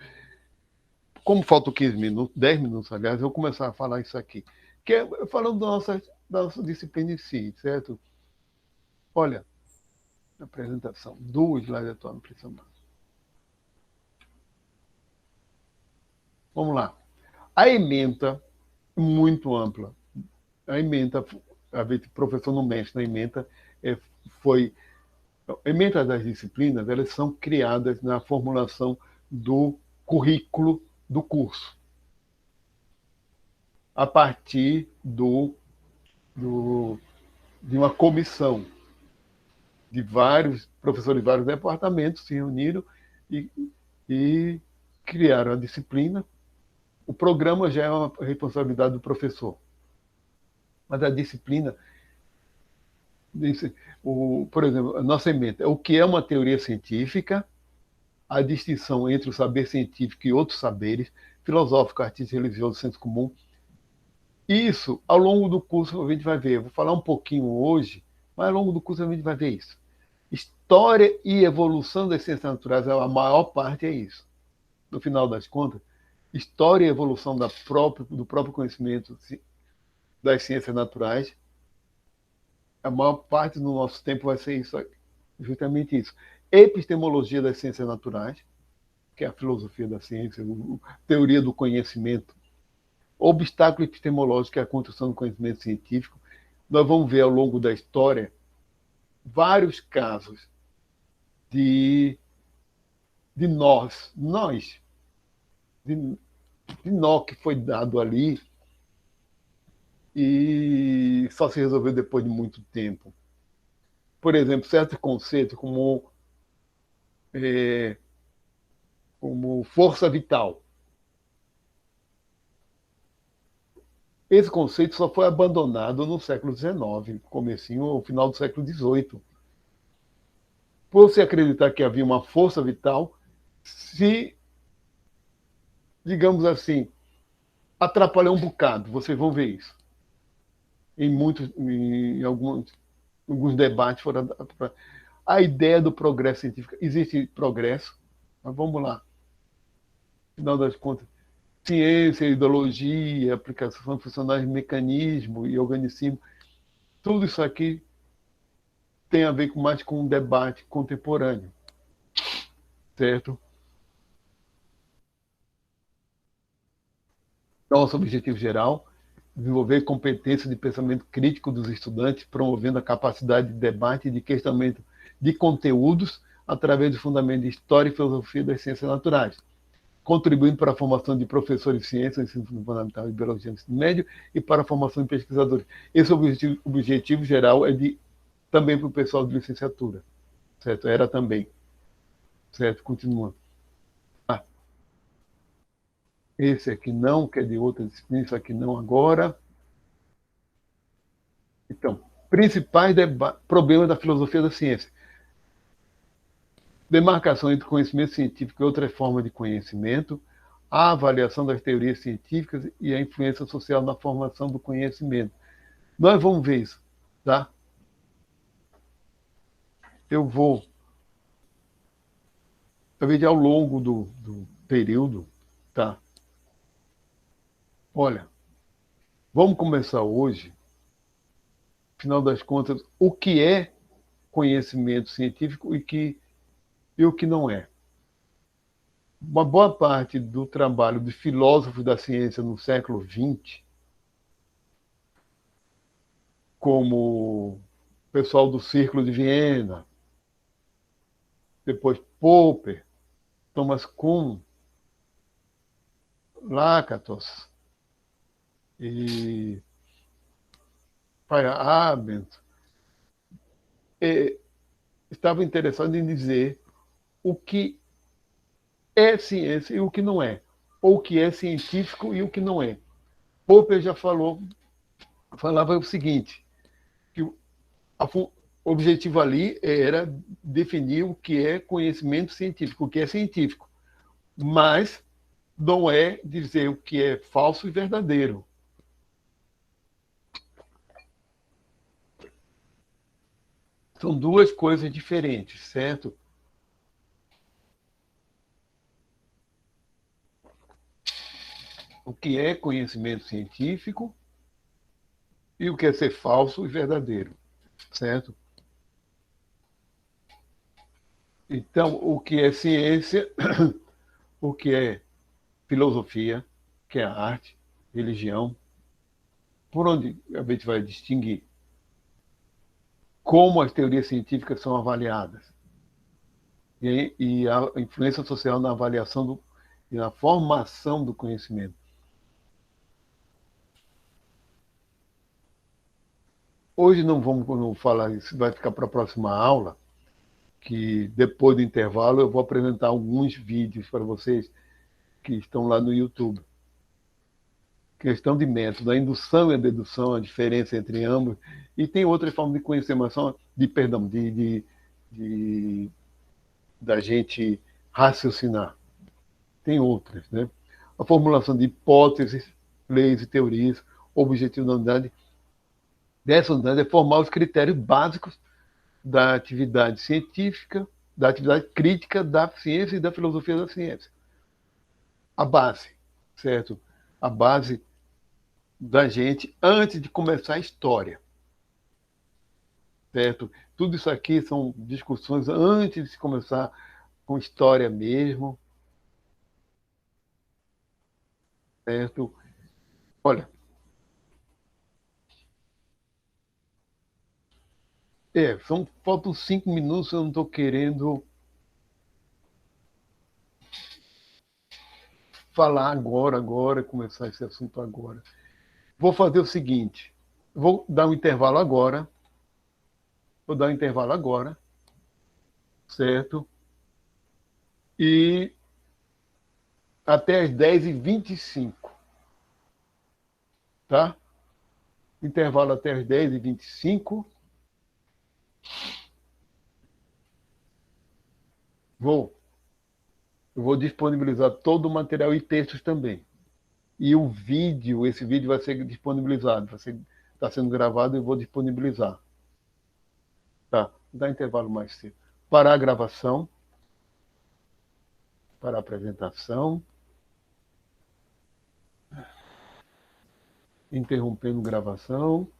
Como faltam 15 minutos, 10 minutos, aliás, eu vou começar a falar isso aqui. Que é falando da nossa disciplina em si, certo? Olha, a apresentação do slide atual não precisa mais. Vamos lá. A ementa, muito ampla. A ementa, a professor não mexe na ementa, foi... A ementa das disciplinas, elas são criadas na formulação do currículo do curso. a partir de uma comissão de vários professores de vários departamentos se reuniram e criaram a disciplina. O programa já é uma responsabilidade do professor, mas a disciplina, por exemplo, a nossa ementa é o que é uma teoria científica, a distinção entre o saber científico e outros saberes, filosófico, artístico, religioso, senso comum. Isso, ao longo do curso, a gente vai ver. Eu vou falar um pouquinho hoje, mas ao longo do curso a gente vai ver isso. História e evolução das ciências naturais, a maior parte é isso. No final das contas, história e evolução do próprio conhecimento das ciências naturais, a maior parte do nosso tempo vai ser isso, justamente isso. Epistemologia das ciências naturais, que é a filosofia da ciência, a teoria do conhecimento. Obstáculo epistemológico, que é a construção do conhecimento científico. Nós vamos ver ao longo da história vários casos de nó que foi dado ali e só se resolveu depois de muito tempo. Por exemplo, certos conceitos como força vital. Esse conceito só foi abandonado no século XIX, comecinho ou final do século XVIII. Por se acreditar que havia uma força vital, se, digamos assim, atrapalhou um bocado. Vocês vão ver isso. Em alguns debates foram a ideia do progresso científico. Existe progresso, mas vamos lá. Afinal das contas, ciência, ideologia, aplicação funcionais de mecanismo e organicismo, tudo isso aqui tem a ver mais com um debate contemporâneo, certo? Nosso objetivo geral, desenvolver competência de pensamento crítico dos estudantes, promovendo a capacidade de debate e de questionamento de conteúdos através do fundamento de história e filosofia das ciências naturais, contribuindo para a formação de professores de ciência, ensino fundamental e biologia no ensino médio e para a formação de pesquisadores. Esse objetivo geral é também para o pessoal de licenciatura, certo? Era também, certo? Continuando. Esse aqui não, que é de outra disciplina, isso aqui não agora. Então, principais problemas da filosofia da ciência. Demarcação entre conhecimento científico e outra forma de conhecimento, a avaliação das teorias científicas e a influência social na formação do conhecimento. Nós vamos ver isso, tá? Eu vou, talvez ao longo do período, tá? Olha, vamos começar hoje, afinal das contas, o que é conhecimento científico e o que não é. Uma boa parte do trabalho de filósofos da ciência no século XX, como o pessoal do Círculo de Viena, depois Popper, Thomas Kuhn, Lakatos e Feyerabend, estavam interessados em dizer o que é ciência e o que não é, ou o que é científico e o que não é. Popper já falava o seguinte, que o objetivo ali era definir o que é conhecimento científico, o que é científico, mas não é dizer o que é falso e verdadeiro. São duas coisas diferentes, certo? O que é conhecimento científico e o que é ser falso e verdadeiro, certo? Então, o que é ciência, o que é filosofia, que é arte, religião, por onde a gente vai distinguir como as teorias científicas são avaliadas e a influência social na avaliação e na formação do conhecimento. Hoje não vamos falar isso, vai ficar para a próxima aula, que depois do intervalo eu vou apresentar alguns vídeos para vocês que estão lá no YouTube. Questão de método, a indução e a dedução, a diferença entre ambos, e tem outras formas de conhecer, mas só de da gente raciocinar. Tem outras, né? A formulação de hipóteses, leis e teorias, o objetivo da unidade dessa unidade é formar os critérios básicos da atividade científica, da atividade crítica da ciência e da filosofia da ciência. A base, certo? A base da gente antes de começar a história, certo? Tudo isso aqui são discussões antes de se começar com história mesmo, certo? Olha, faltam 5 minutos, eu não estou querendo falar agora, começar esse assunto agora. Vou fazer o seguinte, vou dar um intervalo agora, certo? E até as 10h25, tá? Intervalo até as 10h25. Eu vou disponibilizar todo o material e textos também. E esse vídeo vai ser disponibilizado, está sendo gravado e eu vou disponibilizar. Tá, dá intervalo mais cedo. Parar a gravação, parar a apresentação, interrompendo gravação.